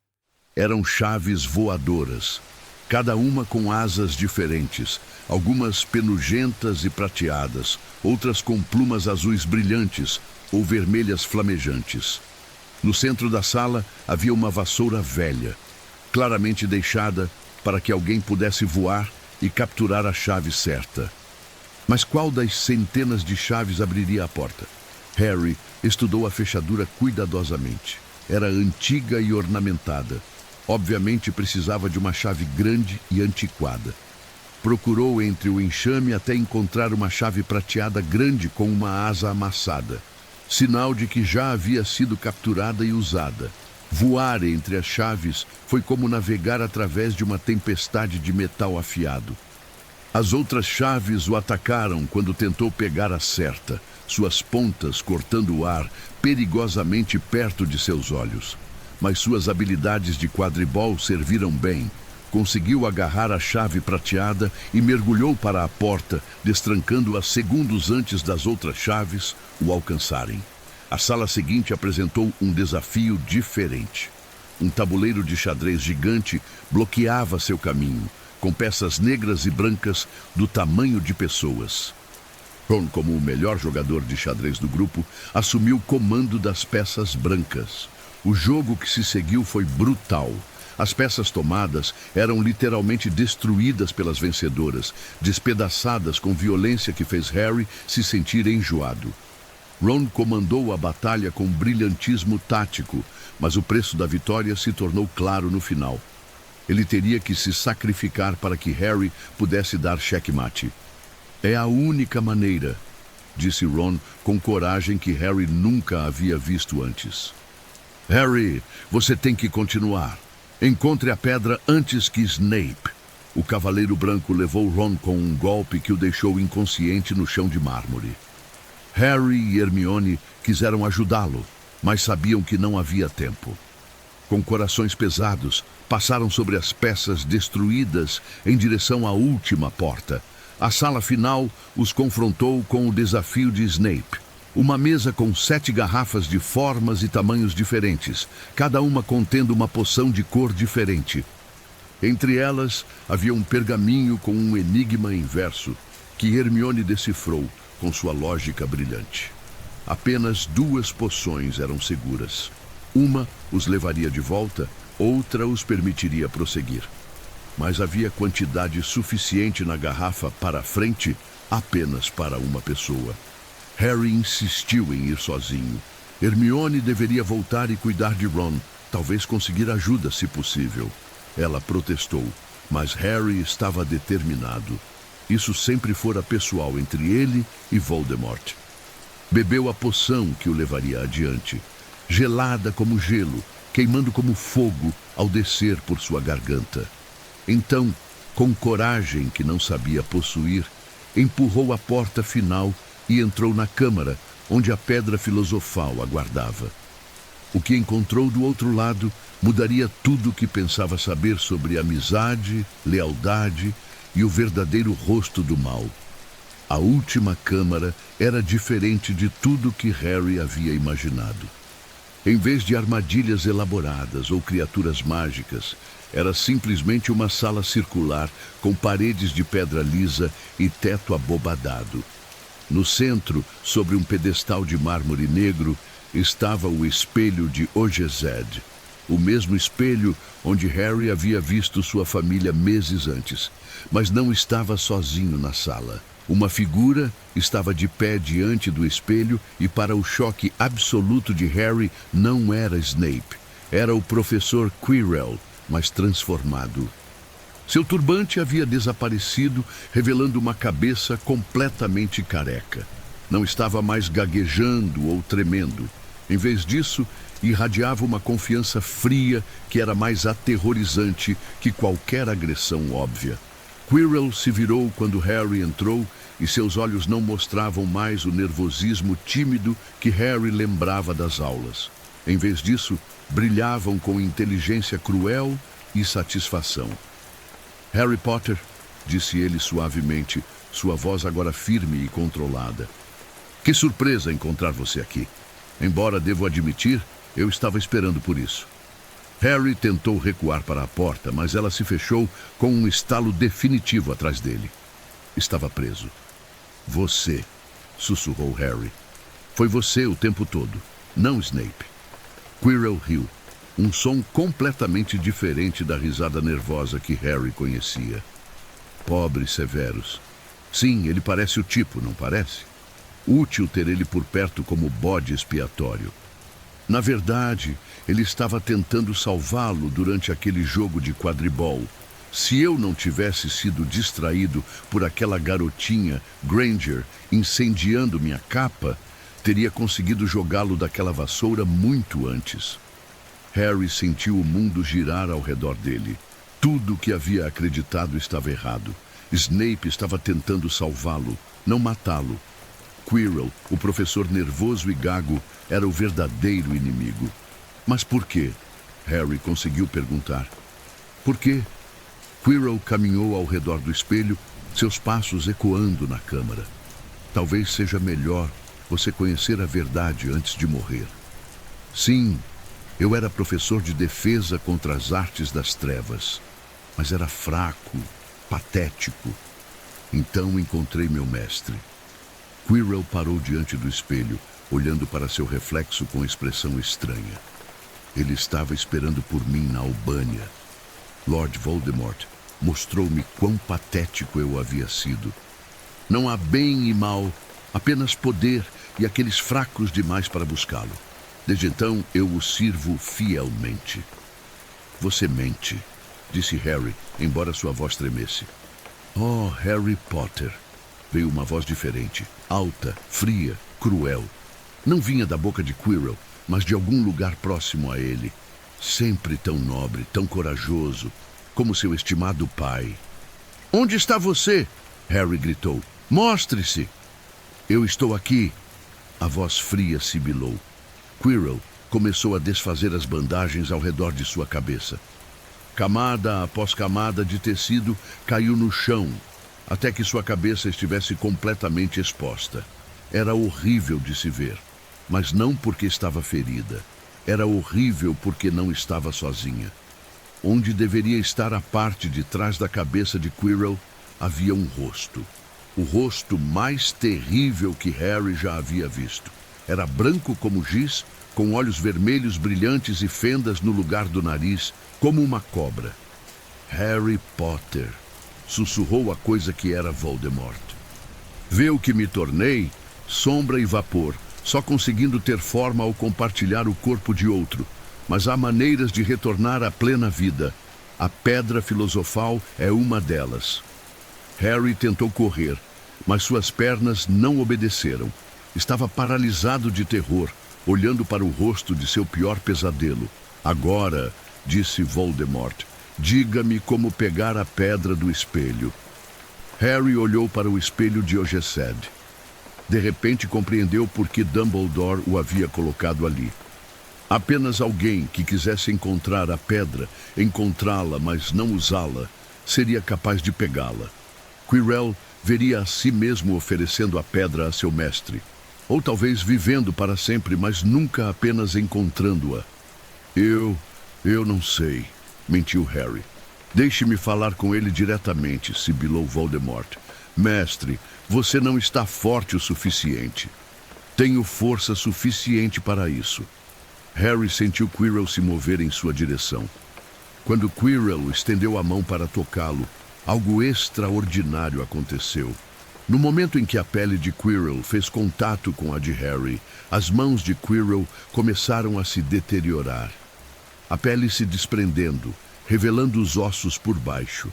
Eram chaves voadoras, cada uma com asas diferentes, algumas penugentas e prateadas, outras com plumas azuis brilhantes ou vermelhas flamejantes. No centro da sala havia uma vassoura velha, claramente deixada para que alguém pudesse voar e capturar a chave certa. Mas qual das centenas de chaves abriria a porta? Harry estudou a fechadura cuidadosamente. Era antiga e ornamentada. Obviamente precisava de uma chave grande e antiquada. Procurou entre o enxame até encontrar uma chave prateada grande com uma asa amassada, sinal de que já havia sido capturada e usada. Voar entre as chaves foi como navegar através de uma tempestade de metal afiado. As outras chaves o atacaram quando tentou pegar a certa, suas pontas cortando o ar perigosamente perto de seus olhos. Mas suas habilidades de quadribol serviram bem. Conseguiu agarrar a chave prateada e mergulhou para a porta, destrancando-a segundos antes das outras chaves o alcançarem. A sala seguinte apresentou um desafio diferente. Um tabuleiro de xadrez gigante bloqueava seu caminho, com peças negras e brancas do tamanho de pessoas. Ron, como o melhor jogador de xadrez do grupo, assumiu o comando das peças brancas. O jogo que se seguiu foi brutal. As peças tomadas eram literalmente destruídas pelas vencedoras, despedaçadas com violência que fez Harry se sentir enjoado. Ron comandou a batalha com brilhantismo tático, mas o preço da vitória se tornou claro no final. Ele teria que se sacrificar para que Harry pudesse dar checkmate. É a única maneira, disse Ron com coragem que Harry nunca havia visto antes. Harry, você tem que continuar. Encontre a pedra antes que Snape. O Cavaleiro Branco levou Ron com um golpe que o deixou inconsciente no chão de mármore. Harry e Hermione quiseram ajudá-lo, mas sabiam que não havia tempo. Com corações pesados, passaram sobre as peças destruídas em direção à última porta. A sala final os confrontou com o desafio de Snape. Uma mesa com 7 garrafas de formas e tamanhos diferentes, cada uma contendo uma poção de cor diferente. Entre elas, havia um pergaminho com um enigma em verso, que Hermione decifrou com sua lógica brilhante. Apenas 2 poções eram seguras. Uma os levaria de volta, outra os permitiria prosseguir. Mas havia quantidade suficiente na garrafa para a frente apenas para uma pessoa. Harry insistiu em ir sozinho. Hermione deveria voltar e cuidar de Ron, talvez conseguir ajuda se possível. Ela protestou, mas Harry estava determinado. Isso sempre fora pessoal entre ele e Voldemort. Bebeu a poção que o levaria adiante, gelada como gelo, queimando como fogo ao descer por sua garganta. Então, com coragem que não sabia possuir, empurrou a porta final e entrou na câmara, onde a pedra filosofal aguardava. O que encontrou do outro lado mudaria tudo o que pensava saber sobre amizade, lealdade e o verdadeiro rosto do mal. A última câmara era diferente de tudo que Harry havia imaginado. Em vez de armadilhas elaboradas ou criaturas mágicas, era simplesmente uma sala circular com paredes de pedra lisa e teto abobadado. No centro, sobre um pedestal de mármore negro, estava o espelho de Ogezed, o mesmo espelho onde Harry havia visto sua família meses antes, mas não estava sozinho na sala. Uma figura estava de pé diante do espelho e, para o choque absoluto de Harry, não era Snape. Era o professor Quirrell, mas transformado. Seu turbante havia desaparecido, revelando uma cabeça completamente careca. Não estava mais gaguejando ou tremendo. Em vez disso, irradiava uma confiança fria que era mais aterrorizante que qualquer agressão óbvia. Quirrell se virou quando Harry entrou e seus olhos não mostravam mais o nervosismo tímido que Harry lembrava das aulas. Em vez disso, brilhavam com inteligência cruel e satisfação. Harry Potter, disse ele suavemente, sua voz agora firme e controlada. Que surpresa encontrar você aqui. Embora devo admitir, eu estava esperando por isso. Harry tentou recuar para a porta, mas ela se fechou com um estalo definitivo atrás dele. Estava preso. Você, sussurrou Harry. Foi você o tempo todo, não Snape. Quirrell riu, um som completamente diferente da risada nervosa que Harry conhecia. Pobre Severus. Sim, ele parece o tipo, não parece? Útil ter ele por perto como bode expiatório. Na verdade, ele estava tentando salvá-lo durante aquele jogo de quadribol. Se eu não tivesse sido distraído por aquela garotinha, Granger, incendiando minha capa, teria conseguido jogá-lo daquela vassoura muito antes. Harry sentiu o mundo girar ao redor dele. Tudo o que havia acreditado estava errado. Snape estava tentando salvá-lo, não matá-lo. Quirrell, o professor nervoso e gago, era o verdadeiro inimigo. Mas por quê? Harry conseguiu perguntar. Por quê? Quirrell caminhou ao redor do espelho, seus passos ecoando na câmara. Talvez seja melhor você conhecer a verdade antes de morrer. Sim, eu era professor de defesa contra as artes das trevas, mas era fraco, patético. Então encontrei meu mestre. Quirrell parou diante do espelho, olhando para seu reflexo com expressão estranha. Ele estava esperando por mim na Albânia. Lord Voldemort mostrou-me quão patético eu havia sido. Não há bem e mal, apenas poder e aqueles fracos demais para buscá-lo. Desde então, eu o sirvo fielmente. Você mente, disse Harry, embora sua voz tremesse. Oh, Harry Potter, veio uma voz diferente, alta, fria, cruel. Não vinha da boca de Quirrell, mas de algum lugar próximo a ele. Sempre tão nobre, tão corajoso, como seu estimado pai. Onde está você? Harry gritou. Mostre-se! Eu estou aqui. A voz fria sibilou. Quirrell começou a desfazer as bandagens ao redor de sua cabeça. Camada após camada de tecido caiu no chão, até que sua cabeça estivesse completamente exposta. Era horrível de se ver, mas não porque estava ferida. Era horrível porque não estava sozinha. Onde deveria estar a parte de trás da cabeça de Quirrell, havia um rosto. O rosto mais terrível que Harry já havia visto. Era branco como giz, com olhos vermelhos brilhantes e fendas no lugar do nariz, como uma cobra. Harry Potter, sussurrou a coisa que era Voldemort. Vê o que me tornei? Sombra e vapor, só conseguindo ter forma ao compartilhar o corpo de outro. Mas há maneiras de retornar à plena vida. A pedra filosofal é uma delas. Harry tentou correr, mas suas pernas não obedeceram. Estava paralisado de terror, olhando para o rosto de seu pior pesadelo. Agora, disse Voldemort, diga-me como pegar a pedra do espelho. Harry olhou para o espelho de Ogesed. De repente compreendeu por que Dumbledore o havia colocado ali. Apenas alguém que quisesse encontrar a pedra, encontrá-la, mas não usá-la, seria capaz de pegá-la. Quirrell veria a si mesmo oferecendo a pedra a seu mestre. Ou talvez vivendo para sempre, mas nunca apenas encontrando-a. Eu não sei, mentiu Harry. Deixe-me falar com ele diretamente, sibilou Voldemort. Mestre, você não está forte o suficiente. Tenho força suficiente para isso. Harry sentiu Quirrell se mover em sua direção. Quando Quirrell estendeu a mão para tocá-lo, algo extraordinário aconteceu. No momento em que a pele de Quirrell fez contato com a de Harry, as mãos de Quirrell começaram a se deteriorar. A pele se desprendendo, revelando os ossos por baixo.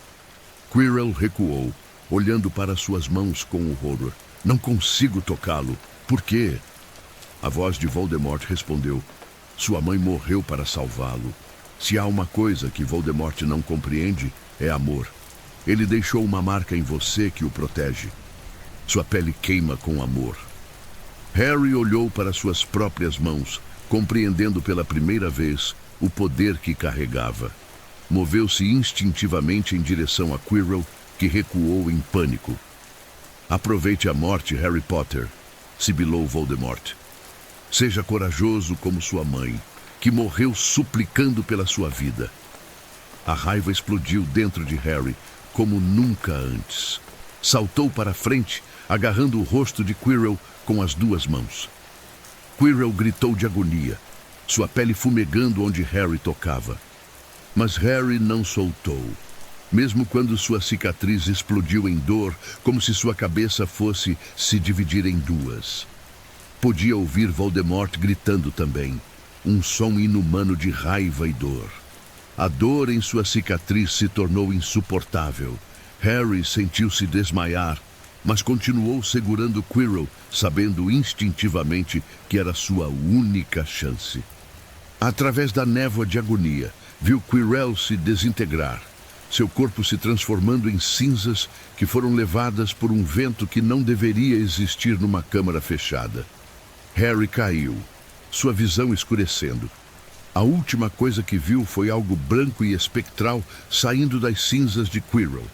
Quirrell recuou, olhando para suas mãos com horror. Não consigo tocá-lo. Por quê? A voz de Voldemort respondeu. Sua mãe morreu para salvá-lo. Se há uma coisa que Voldemort não compreende, é amor. Ele deixou uma marca em você que o protege. Sua pele queima com amor. Harry olhou para suas próprias mãos, compreendendo pela primeira vez o poder que carregava. Moveu-se instintivamente em direção a Quirrell, que recuou em pânico. Aproveite a morte, Harry Potter, sibilou Voldemort. Seja corajoso como sua mãe, que morreu suplicando pela sua vida. A raiva explodiu dentro de Harry, como nunca antes. Saltou para frente, agarrando o rosto de Quirrell com as duas mãos. Quirrell gritou de agonia, sua pele fumegando onde Harry tocava. Mas Harry não soltou, mesmo quando sua cicatriz explodiu em dor, como se sua cabeça fosse se dividir em duas. Podia ouvir Voldemort gritando também, um som inumano de raiva e dor. A dor em sua cicatriz se tornou insuportável. Harry sentiu-se desmaiar, mas continuou segurando Quirrell, sabendo instintivamente que era sua única chance. Através da névoa de agonia, viu Quirrell se desintegrar, seu corpo se transformando em cinzas que foram levadas por um vento que não deveria existir numa câmara fechada. Harry caiu, sua visão escurecendo. A última coisa que viu foi algo branco e espectral saindo das cinzas de Quirrell.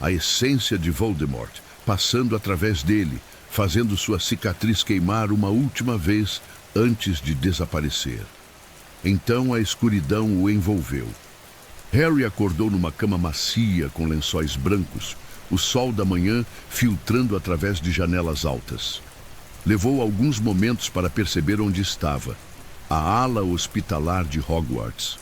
A essência de Voldemort, passando através dele, fazendo sua cicatriz queimar uma última vez antes de desaparecer. Então a escuridão o envolveu. Harry acordou numa cama macia com lençóis brancos, o sol da manhã filtrando através de janelas altas. Levou alguns momentos para perceber onde estava, a ala hospitalar de Hogwarts.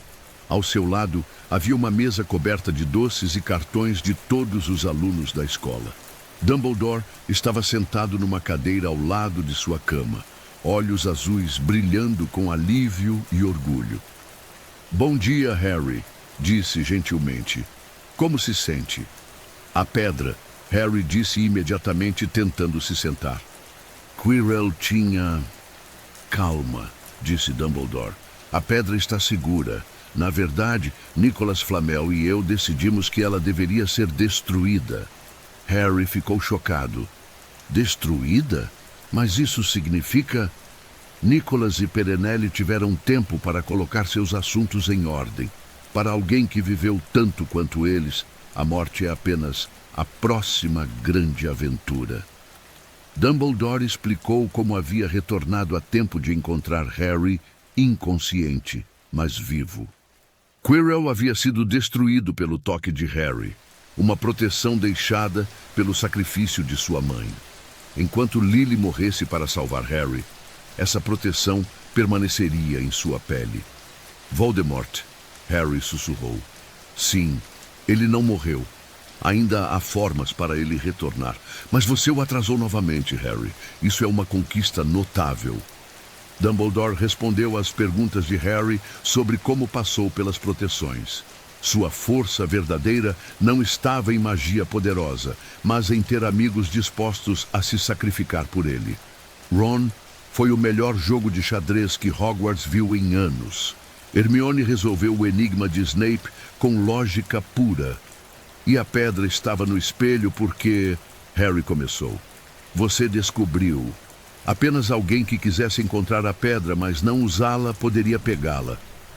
Ao seu lado havia uma mesa coberta de doces e cartões de todos os alunos da escola. Dumbledore estava sentado numa cadeira ao lado de sua cama, olhos azuis brilhando com alívio e orgulho. Bom dia, Harry, disse gentilmente. Como se sente? A pedra, Harry disse imediatamente, tentando se sentar. Quirrell tinha... Calma, disse Dumbledore. A pedra está segura. Na verdade, Nicolas Flamel e eu decidimos que ela deveria ser destruída. Harry ficou chocado. Destruída? Mas isso significa... Nicolas e Perenelle tiveram tempo para colocar seus assuntos em ordem. Para alguém que viveu tanto quanto eles, a morte é apenas a próxima grande aventura. Dumbledore explicou como havia retornado a tempo de encontrar Harry inconsciente, mas vivo. Quirrell havia sido destruído pelo toque de Harry, uma proteção deixada pelo sacrifício de sua mãe. Enquanto Lily morresse para salvar Harry, essa proteção permaneceria em sua pele. Voldemort, Harry sussurrou. Sim, ele não morreu. Ainda há formas para ele retornar. Mas você o atrasou novamente, Harry. Isso é uma conquista notável. Dumbledore respondeu às perguntas de Harry sobre como passou pelas proteções. Sua força verdadeira não estava em magia poderosa, mas em ter amigos dispostos a se sacrificar por ele. Ron foi o melhor jogo de xadrez que Hogwarts viu em anos. Hermione resolveu o enigma de Snape com lógica pura. E a pedra estava no espelho porque... Harry começou. Você descobriu. Apenas alguém que quisesse encontrar a pedra, mas não usá-la, poderia pegá-la.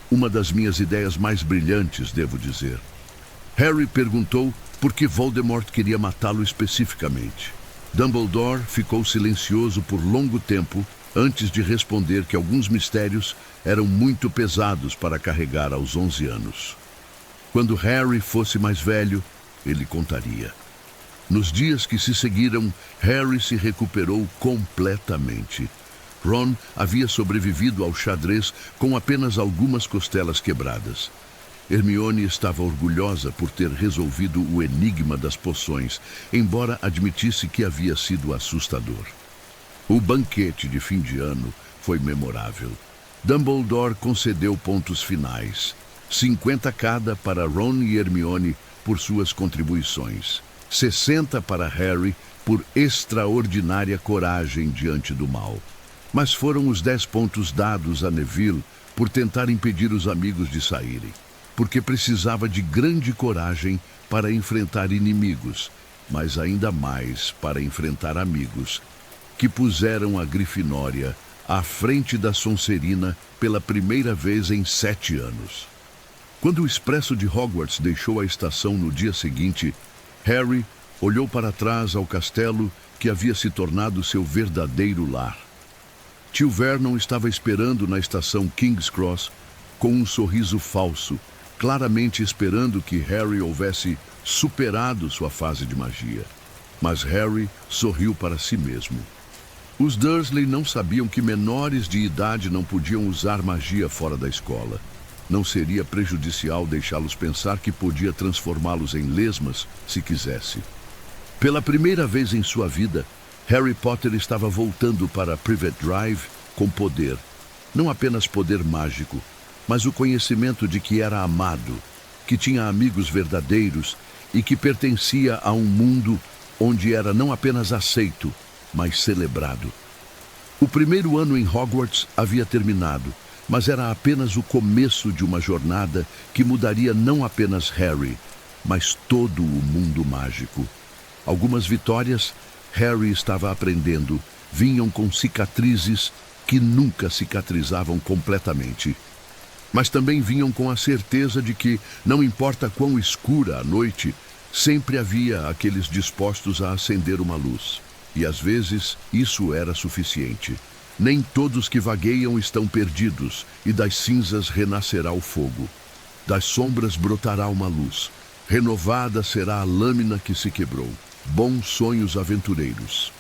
Uma das minhas ideias mais brilhantes, devo dizer. Harry perguntou por que Voldemort queria matá-lo especificamente. Dumbledore ficou silencioso por longo tempo antes de responder que alguns mistérios eram muito pesados para carregar aos 11 anos. Quando Harry fosse mais velho, ele contaria. Nos dias que se seguiram, Harry se recuperou completamente. Ron havia sobrevivido ao xadrez com apenas algumas costelas quebradas. Hermione estava orgulhosa por ter resolvido o enigma das poções, embora admitisse que havia sido assustador. O banquete de fim de ano foi memorável. Dumbledore concedeu pontos finais, 50 cada para Ron e Hermione por suas contribuições, 60 para Harry por extraordinária coragem diante do mal. Mas foram os 10 pontos dados a Neville por tentar impedir os amigos de saírem, porque precisava de grande coragem para enfrentar inimigos, mas ainda mais para enfrentar amigos, que puseram a Grifinória à frente da Sonserina pela primeira vez em 7 anos. Quando o expresso de Hogwarts deixou a estação no dia seguinte, Harry olhou para trás ao castelo que havia se tornado seu verdadeiro lar. Tio Vernon estava esperando na estação King's Cross com um sorriso falso, claramente esperando que Harry houvesse superado sua fase de magia. Mas Harry sorriu para si mesmo. Os Dursley não sabiam que menores de idade não podiam usar magia fora da escola. Não seria prejudicial deixá-los pensar que podia transformá-los em lesmas se quisesse. Pela primeira vez em sua vida, Harry Potter estava voltando para Privet Drive com poder. Não apenas poder mágico, mas o conhecimento de que era amado, que tinha amigos verdadeiros e que pertencia a um mundo onde era não apenas aceito, mas celebrado. O primeiro ano em Hogwarts havia terminado, mas era apenas o começo de uma jornada que mudaria não apenas Harry, mas todo o mundo mágico. Algumas vitórias, Harry estava aprendendo, vinham com cicatrizes que nunca cicatrizavam completamente. Mas também vinham com a certeza de que, não importa quão escura a noite, sempre havia aqueles dispostos a acender uma luz. E às vezes isso era suficiente. Nem todos que vagueiam estão perdidos, e das cinzas renascerá o fogo. Das sombras brotará uma luz. Renovada será a lâmina que se quebrou. Bons sonhos, aventureiros.